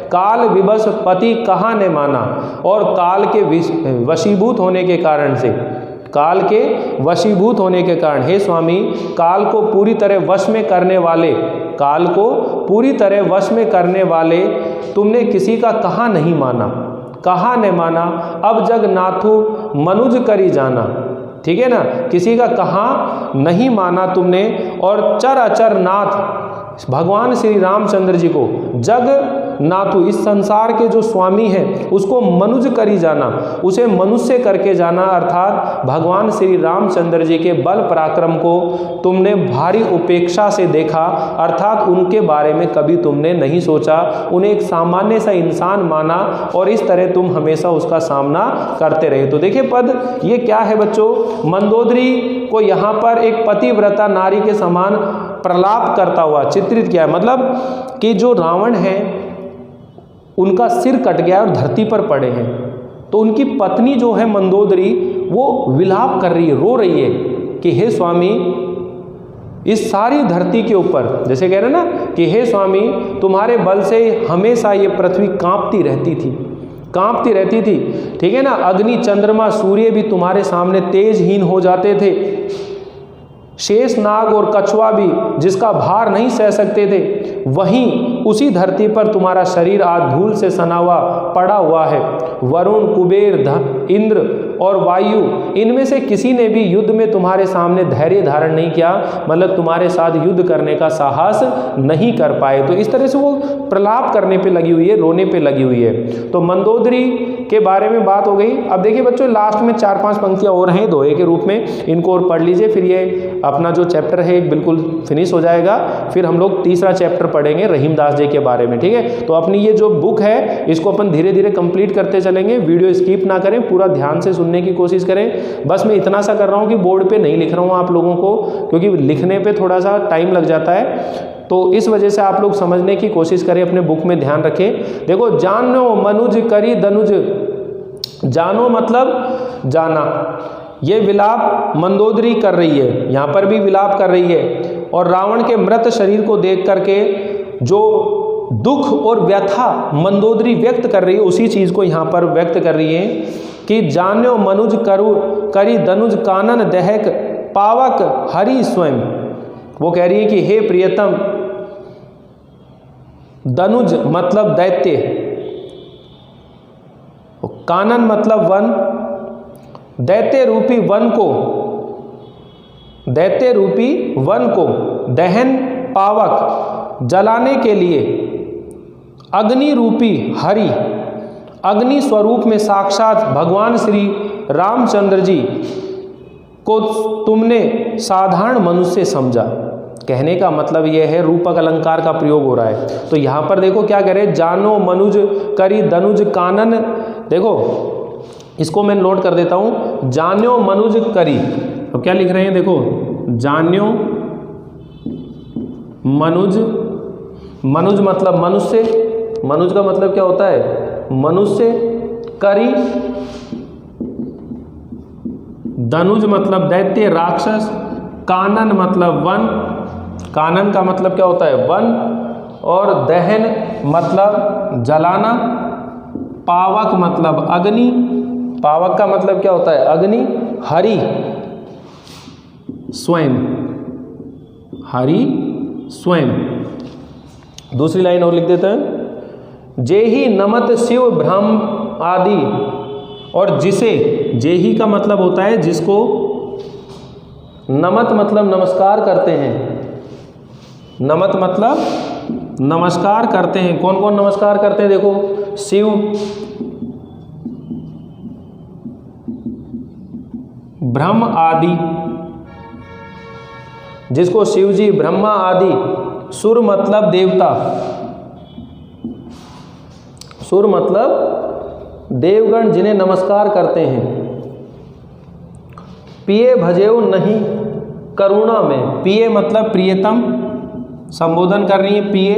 काल विवश पति कहाँ ने माना, और काल के वशीभूत होने के कारण से, काल के वशीभूत होने के कारण, हे स्वामी, काल को पूरी तरह वश में करने वाले, काल को पूरी तरह वश में करने वाले तुमने किसी का कहाँ नहीं माना, कहाँ ने माना, अब जग नाथु मनुज करी जाना, ठीक है ना, किसी का कहाँ नहीं माना तुमने, और चर अचर नाथ भगवान श्री रामचंद्र जी को, जग नाथु इस संसार के जो स्वामी हैं उसको मनुज करी जाना, उसे मनुष्य करके जाना, अर्थात भगवान श्री रामचंद्र जी के बल पराक्रम को तुमने भारी उपेक्षा से देखा, अर्थात उनके बारे में कभी तुमने नहीं सोचा, उन्हें एक सामान्य सा इंसान माना और इस तरह तुम हमेशा उसका सामना करते रहे। तो देखिए पद ये क्या है बच्चों, मंदोदरी को यहाँ पर एक पतिव्रता नारी के समान प्रलाप करता हुआ चित्रित किया है, मतलब कि जो रावण है उनका सिर कट गया और धरती पर पड़े हैं, तो उनकी पत्नी जो है मंदोदरी वो विलाप कर रही है, रो रही है कि हे स्वामी, इस सारी धरती के ऊपर, जैसे कह रहे ना कि हे स्वामी, तुम्हारे बल से हमेशा ये पृथ्वी कांपती रहती थी, कांपती रहती थी, ठीक है ना, अग्नि चंद्रमा सूर्य भी तुम्हारे सामने तेजहीन हो जाते थे, शेष नाग और कछुआ भी जिसका भार नहीं सह सकते थे, वहीं उसी धरती पर तुम्हारा शरीर आज धूल से सना हुआ पड़ा हुआ है। वरुण, कुबेर, इंद्र और वायु, इनमें से किसी ने भी युद्ध में तुम्हारे सामने धैर्य धारण नहीं किया, मतलब तुम्हारे साथ युद्ध करने का साहस नहीं कर पाए। तो इस तरह से वो प्रलाप करने पे लगी हुई है, रोने पे लगी हुई है। तो मंदोदरी के बारे में बात हो गई। अब देखिए बच्चों, लास्ट में 4-5 पंक्तियां और हैं दोहे के रूप में, इनको और पढ़ लीजिए, फिर ये अपना जो चैप्टर है बिल्कुल फिनिश हो जाएगा। फिर हम लोग तीसरा चैप्टर पढ़ेंगे रहीमदास जी के बारे में, ठीक है। तो अपनी ये जो बुक है इसको अपन धीरे धीरे कंप्लीट करते चलेंगे, वीडियो स्किप ना करें, पूरा ध्यान से सुनने की कोशिश करें। बस मैं इतना सा कर रहा हूँ कि बोर्ड पे नहीं लिख रहा हूँ आप लोगों को, क्योंकि लिखने पे थोड़ा सा टाइम लग जाता है, तो इस वजह से आप लोग समझने की कोशिश करें, अपने बुक में ध्यान रखें। देखो, जानो मनुज करी दनुज, जानो मतलब जाना, ये विलाप मंदोदरी कर रही है, यहाँ पर भी विलाप कर रही है, और रावण के मृत शरीर को देख करके जो दुख और व्यथा मंदोदरी व्यक्त कर रही है, उसी चीज़ को यहाँ पर व्यक्त कर रही है कि जान्यो मनुज करु करी दनुज कानन दहक पावक हरि स्वयं। वो कह रही है कि हे प्रियतम, दनुज मतलब दैत्य, कानन मतलब वन, दैत्य रूपी वन को, दैत्य रूपी वन को दहन पावक जलाने के लिए अग्नि रूपी हरि, अग्नि स्वरूप में साक्षात भगवान श्री रामचंद्र जी को तुमने साधारण मनुष्य समझा। कहने का मतलब यह है, रूपक अलंकार का प्रयोग हो रहा है। तो यहाँ पर देखो क्या कह रहे हैं, जानो मनुज करी दनुज कानन, देखो इसको मैं नोट कर देता हूँ, जान्यो मनुज करी, अब क्या लिख रहे हैं, देखो जान्यो मनुज, मनुज मतलब मनुष्य, मनुज का मतलब क्या होता है मनुष्य, करी दनुज मतलब दैत्य राक्षस, कानन मतलब वन, कानन का मतलब क्या होता है वन, और दहन मतलब जलाना, पावक मतलब अग्नि, पावक का मतलब क्या होता है अग्नि, हरि स्वयं, हरि स्वयं। दूसरी लाइन और लिख देते हैं, जेहि नमत शिव ब्रह्म आदि, और जिसे, जेहि का मतलब होता है जिसको, नमत मतलब नमस्कार करते हैं, नमत मतलब नमस्कार करते हैं। कौन कौन नमस्कार करते हैं, देखो शिव, ब्रह्म आदि, जिसको शिव जी, ब्रह्मा आदि, सुर मतलब देवता, सुर मतलब देवगण जिन्हें नमस्कार करते हैं। पिए भजेऊ नहीं करुणा में, पिए मतलब प्रियतम, संबोधन कर रही है पिए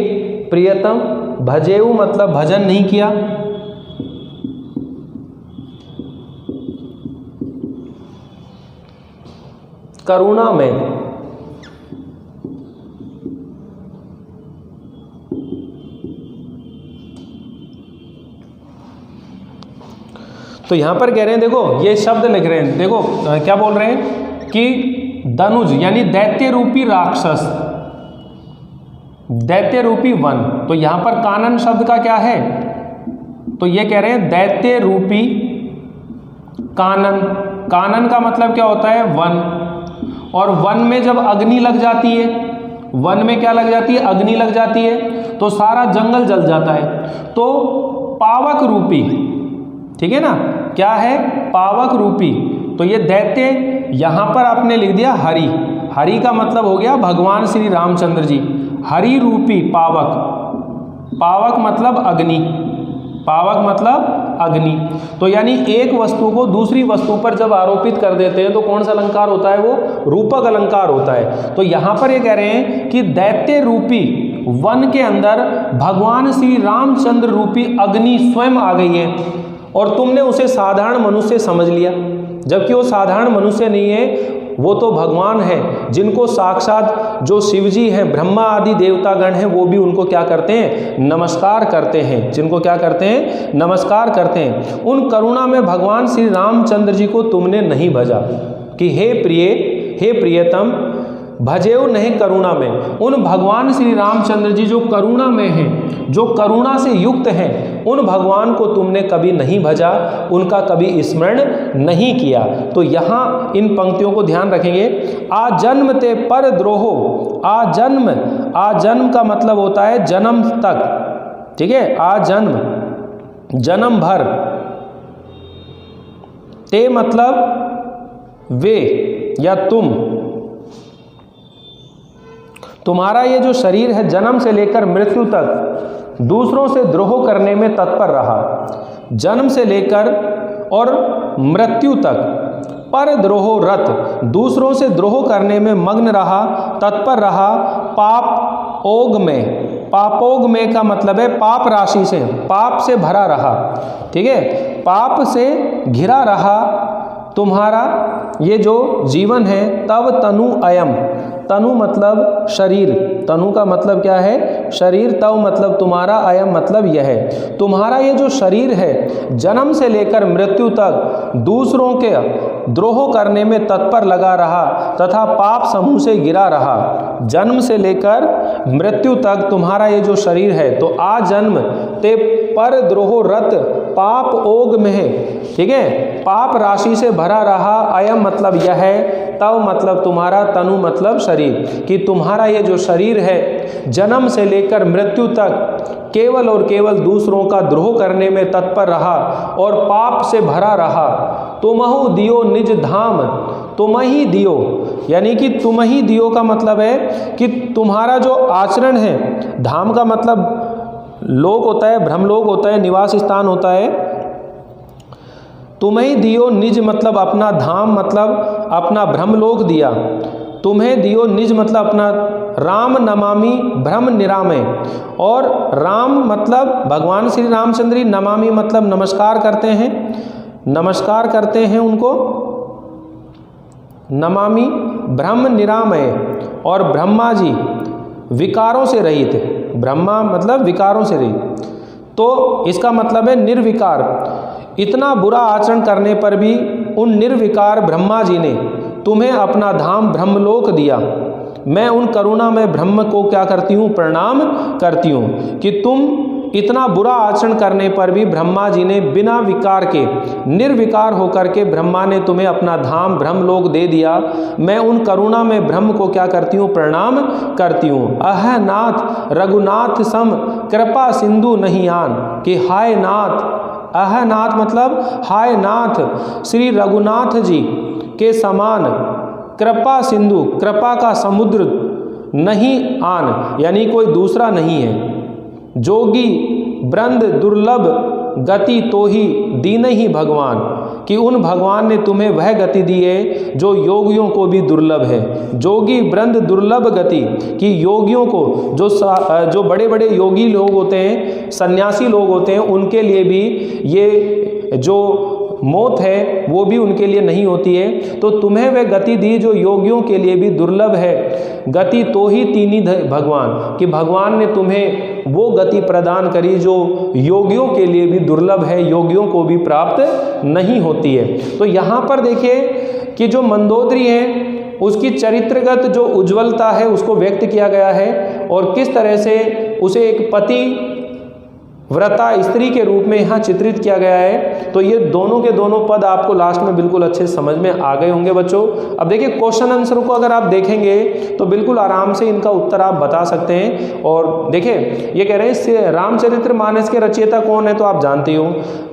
प्रियतम, भजेऊ मतलब भजन नहीं किया, करुणा में। तो यहां पर कह रहे हैं, देखो ये शब्द लिख रहे हैं, देखो क्या बोल रहे हैं कि धनुज यानी दैत्य रूपी राक्षस, दैत्य रूपी वन। तो यहां पर कानन शब्द का क्या है, तो ये कह रहे हैं दैत्य रूपी कानन। कानन का मतलब क्या होता है, वन। और वन में जब अग्नि लग जाती है, वन में क्या लग जाती है, अग्नि लग जाती है, तो सारा जंगल जल जाता है। तो पावक रूपी, ठीक है ना, क्या है, पावक रूपी। तो ये दैत्य यहां पर आपने लिख दिया हरि, हरि का मतलब हो गया भगवान श्री रामचंद्र जी। हरि रूपी पावक, पावक मतलब अग्नि, पावक मतलब अग्नि। तो यानी एक वस्तु को दूसरी वस्तु पर जब आरोपित कर देते हैं तो कौन सा अलंकार होता है, वो रूपक अलंकार होता है। तो यहां पर ये कह रहे हैं कि दैत्य रूपी वन के अंदर भगवान श्री रामचंद्र रूपी अग्नि स्वयं आ गई है और तुमने उसे साधारण मनुष्य समझ लिया, जबकि वो साधारण मनुष्य नहीं है, वो तो भगवान है, जिनको साक्षात जो शिव जी हैं, ब्रह्मा आदि देवतागण हैं, वो भी उनको क्या करते हैं, नमस्कार करते हैं। जिनको क्या करते हैं, नमस्कार करते हैं। उन करुणा में भगवान श्री रामचंद्र जी को तुमने नहीं भजा कि हे प्रिय, हे प्रियतम, भजेऊ नहीं करुणा में। उन भगवान श्री रामचंद्र जी जो करुणा में हैं, जो करुणा से युक्त हैं, उन भगवान को तुमने कभी नहीं भजा, उनका कभी स्मरण नहीं किया। तो यहाँ इन पंक्तियों को ध्यान रखेंगे। आजन्म ते पर द्रोहो, आजन्म, आजन्म का मतलब होता है जन्म तक, ठीक है, आजन्म जन्म भर, ते मतलब वे या तुम, तुम्हारा ये जो शरीर है जन्म से लेकर मृत्यु तक दूसरों से द्रोह करने में तत्पर रहा, जन्म से लेकर और मृत्यु तक पर द्रोह रत, दूसरों से द्रोह करने में मग्न रहा, तत्पर रहा, पाप ओग में, पापोग में का मतलब है पाप राशि से, पाप से भरा रहा, ठीक है, पाप से घिरा रहा तुम्हारा ये जो जीवन है। तब तनु अयम, तनु मतलब शरीर, तनु का मतलब क्या है, शरीर, तव मतलब तुम्हारा, अयम मतलब यह है, तुम्हारा ये जो शरीर है जन्म से लेकर मृत्यु तक दूसरों के द्रोह करने में तत्पर लगा रहा तथा पाप समूह से गिरा रहा। जन्म से लेकर मृत्यु तक तुम्हारा ये जो शरीर है, तो आ जन्म ते पर द्रोह रत पाप ओग में है, ठीक है, पाप राशि से भरा रहा। अयम मतलब यह है, तव मतलब तुम्हारा, तनु मतलब शरीर, कि तुम्हारा ये जो शरीर है जन्म से लेकर मृत्यु तक केवल और केवल दूसरों का द्रोह करने में तत्पर रहा और पाप से भरा रहा। तुमहु दियो निज धाम, तुम ही दियो, यानी कि तुम ही दियो का मतलब है कि तुम्हारा जो आचरण है, धाम का मतलब लोक होता है, ब्रह्मलोक होता है, निवास स्थान होता है। तुम्हें दियो निज मतलब अपना, धाम मतलब अपना ब्रह्मलोक दिया, तुम्हें दियो निज मतलब अपना, राम नमामि ब्रह्म निरामय, और राम मतलब भगवान श्री रामचंद्र, नमामि मतलब नमस्कार करते हैं, नमस्कार करते हैं उनको, नमामि ब्रह्म निरामय, और ब्रह्मा जी विकारों से रहित, ब्रह्मा मतलब विकारों से रहित, तो इसका मतलब है निर्विकार। इतना बुरा आचरण करने पर भी उन निर्विकार ब्रह्मा जी ने तुम्हें अपना धाम ब्रह्मलोक दिया। मैं उन करुणा में ब्रह्म को क्या करती हूँ, प्रणाम करती हूँ कि तुम इतना बुरा आचरण करने पर भी ब्रह्मा जी ने बिना विकार के, निर्विकार होकर के ब्रह्मा ने तुम्हें अपना धाम ब्रह्मलोक दे दिया। मैं उन करुणा में ब्रह्म को क्या करती हूँ, प्रणाम करती हूँ। अह नाथ रघुनाथ सम कृपा सिंधु नहीं आन, कि हाय नाथ, अह नाथ मतलब हाय नाथ, श्री रघुनाथ जी के समान कृपा सिंधु, कृपा का समुद्र नहीं आन, यानी कोई दूसरा नहीं है। जोगी ब्रंद दुर्लभ गति तो ही दीन ही भगवान, कि उन भगवान ने तुम्हें वह गति दी है जो योगियों को भी दुर्लभ है। जोगी ब्रंद दुर्लभ गति, कि योगियों को जो बड़े बड़े योगी लोग होते हैं, सन्यासी लोग होते हैं, उनके लिए भी ये जो मौत है वो भी उनके लिए नहीं होती है। तो तुम्हें वह गति दी जो योगियों के लिए भी दुर्लभ है। गति तो ही तीनी भगवान, कि भगवान ने तुम्हें वो गति प्रदान करी जो योगियों के लिए भी दुर्लभ है, योगियों को भी प्राप्त नहीं होती है। तो यहाँ पर देखिए कि जो मंदोदरी है उसकी चरित्रगत जो उज्ज्वलता है उसको व्यक्त किया गया है, और किस तरह से उसे एक पति व्रता स्त्री के रूप में यहाँ चित्रित किया गया है। तो ये दोनों के दोनों पद आपको लास्ट में बिल्कुल अच्छे समझ में आ गए होंगे बच्चों। अब देखिए क्वेश्चन आंसर को अगर आप देखेंगे तो बिल्कुल आराम से इनका उत्तर आप बता सकते हैं। और देखिए ये कह रहे हैं रामचरितमानस के रचयिता कौन है, तो आप जानते हो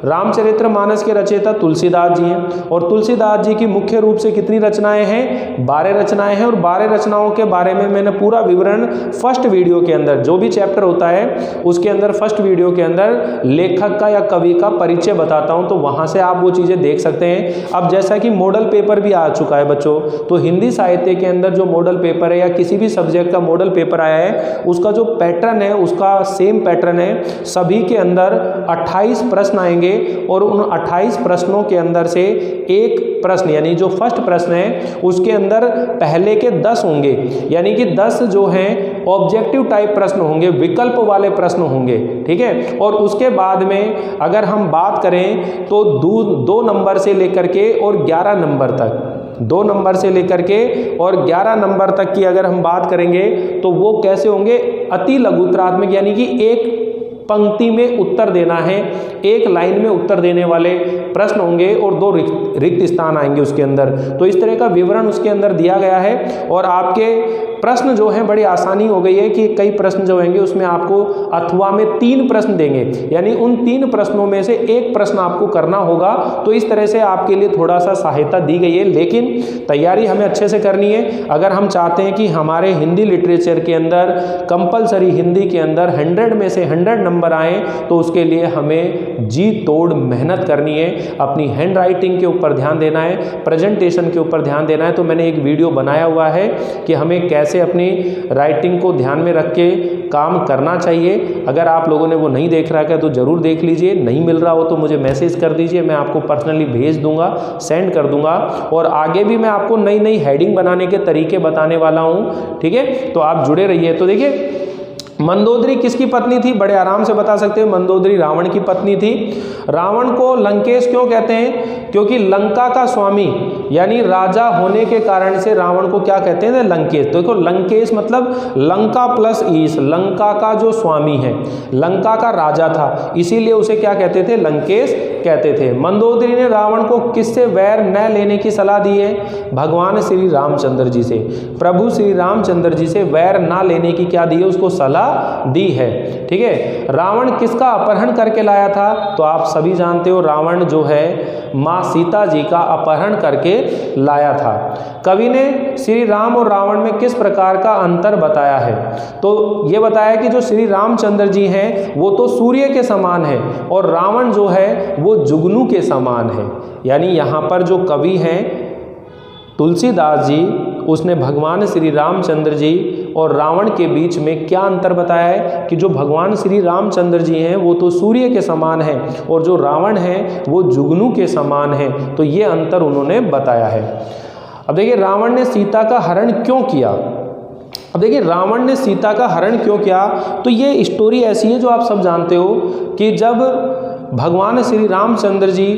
रामचरितमानस के रचयिता तुलसीदास जी हैं। और तुलसीदास जी की मुख्य रूप से कितनी रचनाएं हैं, 12 रचनाएं हैं। और 12 रचनाओं के बारे में मैंने पूरा विवरण फर्स्ट वीडियो के अंदर, जो भी चैप्टर होता है उसके अंदर फर्स्ट वीडियो के अंदर लेखक का या कवि का परिचय बताता हूं, तो वहां से आप वो चीजें देख सकते हैं। अब जैसा कि मॉडल पेपर भी आ चुका है बच्चों, तो हिंदी साहित्य के अंदर जो मॉडल पेपर है या किसी भी सब्जेक्ट का मॉडल पेपर आया है उसका जो पैटर्न है उसका सेम पैटर्न है। सभी के अंदर 28 प्रश्न आएंगे और उन 28 प्रश्नों के अंदर से एक प्रश्न यानी जो फर्स्ट प्रश्न है उसके अंदर पहले के 10 होंगे, यानी कि 10 जो हैं ऑब्जेक्टिव टाइप प्रश्न होंगे, विकल्प वाले प्रश्न होंगे, ठीक है। और उसके बाद में अगर हम बात करें तो 2 नंबर से लेकर के और 11 नंबर तक, 2 नंबर से लेकर के और 11 नंबर तक की अगर हम बात करेंगे तो वो कैसे होंगे, अति लघुत्तरात्मक, यानी कि एक पंक्ति में उत्तर देना है, एक लाइन में उत्तर देने वाले प्रश्न होंगे और 2 रिक्त स्थान आएंगे उसके अंदर। तो इस तरह का विवरण उसके अंदर दिया गया है। और आपके प्रश्न जो है बड़ी आसानी हो गई है कि कई प्रश्न जो होंगे उसमें आपको अथवा में 3 प्रश्न देंगे, यानी उन 3 प्रश्नों में से एक प्रश्न आपको करना होगा। तो इस तरह से आपके लिए थोड़ा सा सहायता दी गई है, लेकिन तैयारी हमें अच्छे से करनी है। अगर हम चाहते हैं कि हमारे हिंदी लिटरेचर के अंदर कंपलसरी हिंदी के अंदर 100 में से 100 नंबर आए, तो उसके लिए हमें जी तोड़ मेहनत करनी है। अपनी हैंड राइटिंग के ऊपर ध्यान देना है, प्रेजेंटेशन के ऊपर ध्यान देना है। तो मैंने एक वीडियो बनाया हुआ है कि हमें कैसे अपनी राइटिंग को ध्यान में रख के काम करना चाहिए। अगर आप लोगों ने वो नहीं देख रखा है तो ज़रूर देख लीजिए। नहीं मिल रहा हो तो मुझे मैसेज कर दीजिए, मैं आपको पर्सनली भेज दूंगा, सेंड कर दूंगा। और आगे भी मैं आपको नई नई हेडिंग बनाने के तरीके बताने वाला हूँ, ठीक है। तो आप जुड़े रहिए। तो देखिए मंदोदरी किसकी पत्नी थी, बड़े आराम से बता सकते हैं, मंदोदरी रावण की पत्नी थी। रावण को लंकेश क्यों कहते हैं, क्योंकि लंका का स्वामी यानी राजा होने के कारण से रावण को क्या कहते हैं, लंकेश। तो देखो लंकेश मतलब लंका प्लस ईश, लंका का जो स्वामी है, लंका का राजा था, इसीलिए उसे क्या कहते थे, लंकेश कहते थे। मंदोदरी ने रावण को किससे वैर न लेने की सलाह दी है, भगवान श्री रामचंद्र जी से, प्रभु श्री रामचंद्र जी से वैर ना लेने की क्या दी है, उसको सलाह दी है, ठीक है। रावण किसका अपहरण करके लाया था, तो आप सभी जानते हो रावण जो है माँ सीता जी का अपहरण करके लाया था। कवि ने श्री राम और रावण में किस प्रकार का अंतर बताया है, तो ये बताया कि जो श्री रामचंद्र जी हैं वो तो सूर्य के समान है और रावण जो है वो जुगनू के समान है। यानी यहाँ पर जो कवि हैं तुलसीदास जी, उसने भगवान श्री रामचंद्र जी और रावण के बीच में क्या अंतर बताया है कि जो भगवान श्री रामचंद्र जी हैं वो तो सूर्य के समान हैं और जो रावण है वो जुगनू के समान है। तो ये अंतर उन्होंने बताया है। अब देखिए रावण ने सीता का हरण क्यों किया। अब देखिए रावण ने सीता का हरण क्यों किया, तो ये स्टोरी ऐसी है जो आप सब जानते हो कि जब भगवान श्री रामचंद्र जी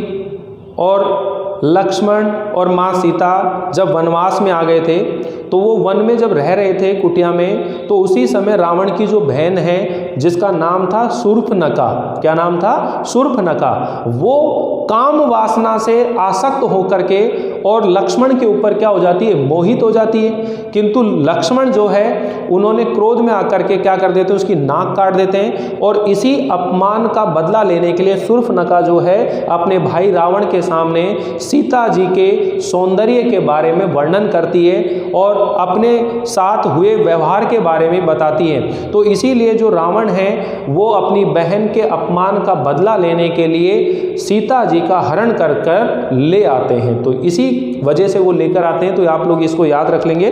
और लक्ष्मण और माँ सीता जब वनवास में आ गए थे, तो वो वन में जब रह रहे थे कुटिया में, तो उसी समय रावण की जो बहन है जिसका नाम था शूर्पणखा, क्या नाम था, शूर्पणखा, वो काम वासना से आसक्त होकर के और लक्ष्मण के ऊपर क्या हो जाती है, मोहित हो जाती है। किंतु लक्ष्मण जो है उन्होंने क्रोध में आकर के क्या कर देते हैं, उसकी नाक काट देते हैं। और इसी अपमान का बदला लेने के लिए शूर्पणखा जो है अपने भाई रावण के सामने सीता जी के सौंदर्य के बारे में वर्णन करती है और अपने साथ हुए व्यवहार के बारे में बताती है। तो इसीलिए जो रावण है वो अपनी बहन के अपमान का बदला लेने के लिए सीता जी का हरण कर कर ले आते हैं। तो इसी वजह से वो लेकर आते हैं। तो आप लोग इसको याद रख लेंगे,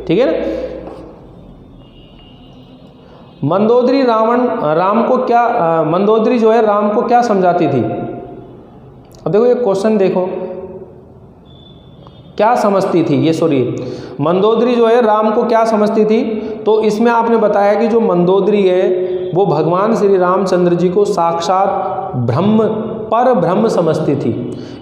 ठीक है ना। मंदोदरी मंदोदरी जो है राम को क्या समझाती थी। अब देखो ये क्वेश्चन देखो, क्या समझती थी ये, सॉरी, मंदोदरी जो है राम को क्या समझती थी। तो इसमें आपने बताया कि जो मंदोदरी है वो भगवान श्री रामचंद्र जी को साक्षात पर ब्रह्म समझती थी।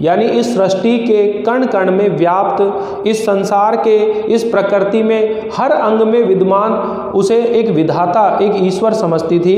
यानी इस सृष्टि के कण कण में व्याप्त, इस संसार के, इस प्रकृति में हर अंग में विद्यमान उसे एक विधाता, एक ईश्वर समझती थी।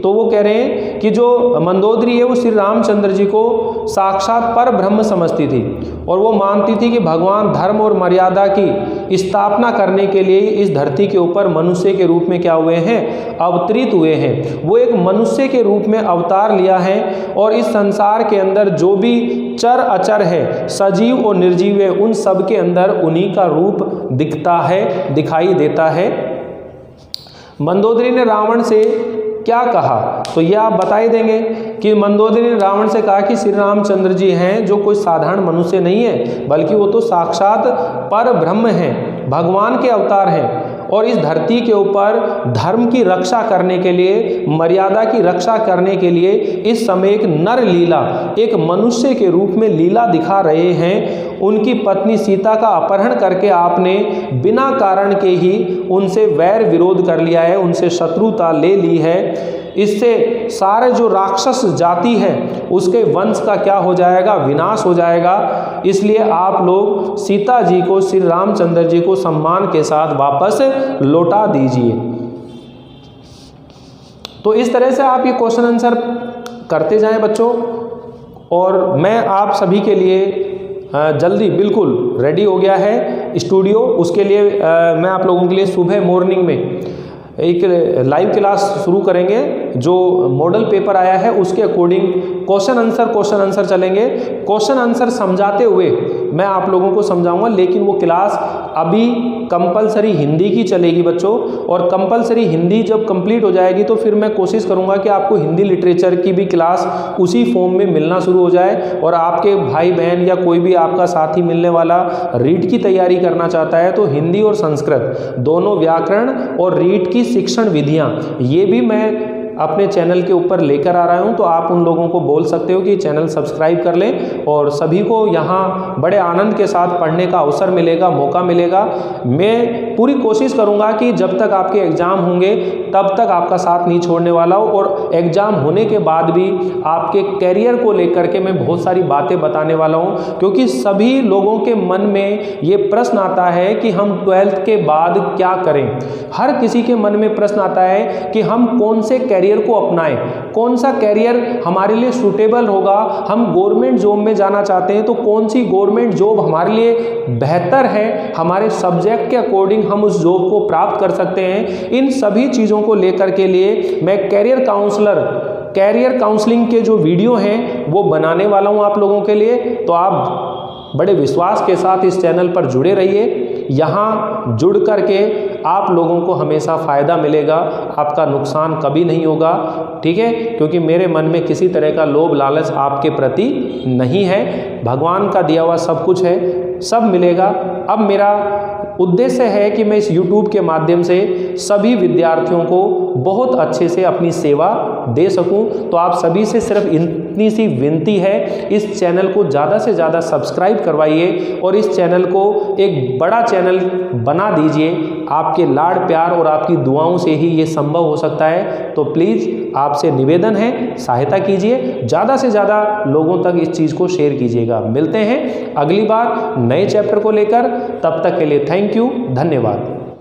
तो वो कह रहे हैं कि जो मंदोदरी है वो श्री रामचंद्र जी को साक्षात पर ब्रह्म समझती थी और वो मानती थी कि भगवान धर्म और मर्यादा की स्थापना करने के लिए इस धरती के ऊपर मनुष्य के रूप में क्या हुए हैं, अवतरित हुए हैं। वो एक मनुष्य के रूप में अवतार लिया है और इस संसार के अंदर जो भी चर अचर है, सजीव और निर्जीव है, उन सब के अंदर उन्हीं का रूप दिखता है, दिखाई देता है। मंदोदरी ने रावण से क्या कहा, तो ये आप बता ही देंगे कि मंदोदरी ने रावण से कहा कि श्री रामचंद्र जी हैं जो कोई साधारण मनुष्य नहीं है, बल्कि वो तो साक्षात पर ब्रह्म हैं, भगवान के अवतार हैं और इस धरती के ऊपर धर्म की रक्षा करने के लिए, मर्यादा की रक्षा करने के लिए इस समय एक नर लीला, एक मनुष्य के रूप में लीला दिखा रहे हैं। उनकी पत्नी सीता का अपहरण करके आपने बिना कारण के ही उनसे वैर विरोध कर लिया है, उनसे शत्रुता ले ली है। इससे सारे जो राक्षस जाति है उसके वंश का क्या हो जाएगा, विनाश हो जाएगा। इसलिए आप लोग सीता जी को, श्री रामचंद्र जी को सम्मान के साथ वापस लौटा दीजिए। तो इस तरह से आप ये क्वेश्चन आंसर करते जाएं बच्चों, और मैं आप सभी के लिए जल्दी बिल्कुल रेडी हो गया है स्टूडियो। उसके लिए मैं आप लोगों के लिए सुबह मॉर्निंग में एक लाइव क्लास शुरू करेंगे। जो मॉडल पेपर आया है उसके अकॉर्डिंग क्वेश्चन आंसर चलेंगे। क्वेश्चन आंसर समझाते हुए मैं आप लोगों को समझाऊंगा, लेकिन वो क्लास अभी कंपलसरी हिंदी की चलेगी बच्चों। और कंपलसरी हिंदी जब कंप्लीट हो जाएगी तो फिर मैं कोशिश करूंगा कि आपको हिंदी लिटरेचर की भी क्लास उसी फॉर्म में मिलना शुरू हो जाए। और आपके भाई बहन या कोई भी आपका साथी मिलने वाला रीट की तैयारी करना चाहता है तो हिंदी और संस्कृत दोनों व्याकरण और रीट की शिक्षण विधियां, ये भी मैं अपने चैनल के ऊपर लेकर आ रहा हूं। तो आप उन लोगों को बोल सकते हो कि चैनल सब्सक्राइब कर लें और सभी को यहाँ बड़े आनंद के साथ पढ़ने का अवसर मिलेगा, मौका मिलेगा। मैं पूरी कोशिश करूँगा कि जब तक आपके एग्ज़ाम होंगे तब तक आपका साथ नहीं छोड़ने वाला हूँ, और एग्ज़ाम होने के बाद भी आपके कैरियर को लेकर के मैं बहुत सारी बातें बताने वाला हूँ। क्योंकि सभी लोगों के मन में ये प्रश्न आता है कि हम 12th के बाद क्या करें। हर किसी के मन में प्रश्न आता है कि हम कौन से कैरियर को अपनाएं, कौन सा कैरियर हमारे लिए सूटेबल होगा। हम गवर्नमेंट जॉब में जाना चाहते हैं तो कौन सी गवर्नमेंट जॉब हमारे लिए बेहतर है, हमारे सब्जेक्ट के अकॉर्डिंग हम उस जॉब को प्राप्त कर सकते हैं। इन सभी चीज़ों को लेकर के लिए मैं कैरियर काउंसलिंग के जो वीडियो हैं वो बनाने वाला हूं आप लोगों के लिए। तो आप बड़े विश्वास के साथ इस चैनल पर जुड़े रहिए। यहाँ जुड़ करके आप लोगों को हमेशा फ़ायदा मिलेगा, आपका नुकसान कभी नहीं होगा, ठीक है। क्योंकि मेरे मन में किसी तरह का लोभ लालच आपके प्रति नहीं है। भगवान का दिया हुआ सब कुछ है, सब मिलेगा। अब मेरा उद्देश्य है कि मैं इस YouTube के माध्यम से सभी विद्यार्थियों को बहुत अच्छे से अपनी सेवा दे सकूं। तो आप सभी से सिर्फ इतनी सी विनती है, इस चैनल को ज़्यादा से ज़्यादा सब्सक्राइब करवाइए और इस चैनल को एक बड़ा चैनल बना दीजिए। आपके लाड़ प्यार और आपकी दुआओं से ही ये संभव हो सकता है। तो प्लीज़ आपसे निवेदन है, सहायता कीजिए, ज़्यादा से ज़्यादा लोगों तक इस चीज़ को शेयर कीजिएगा। मिलते हैं अगली बार नए चैप्टर को लेकर, तब तक के लिए थैंक यू, धन्यवाद।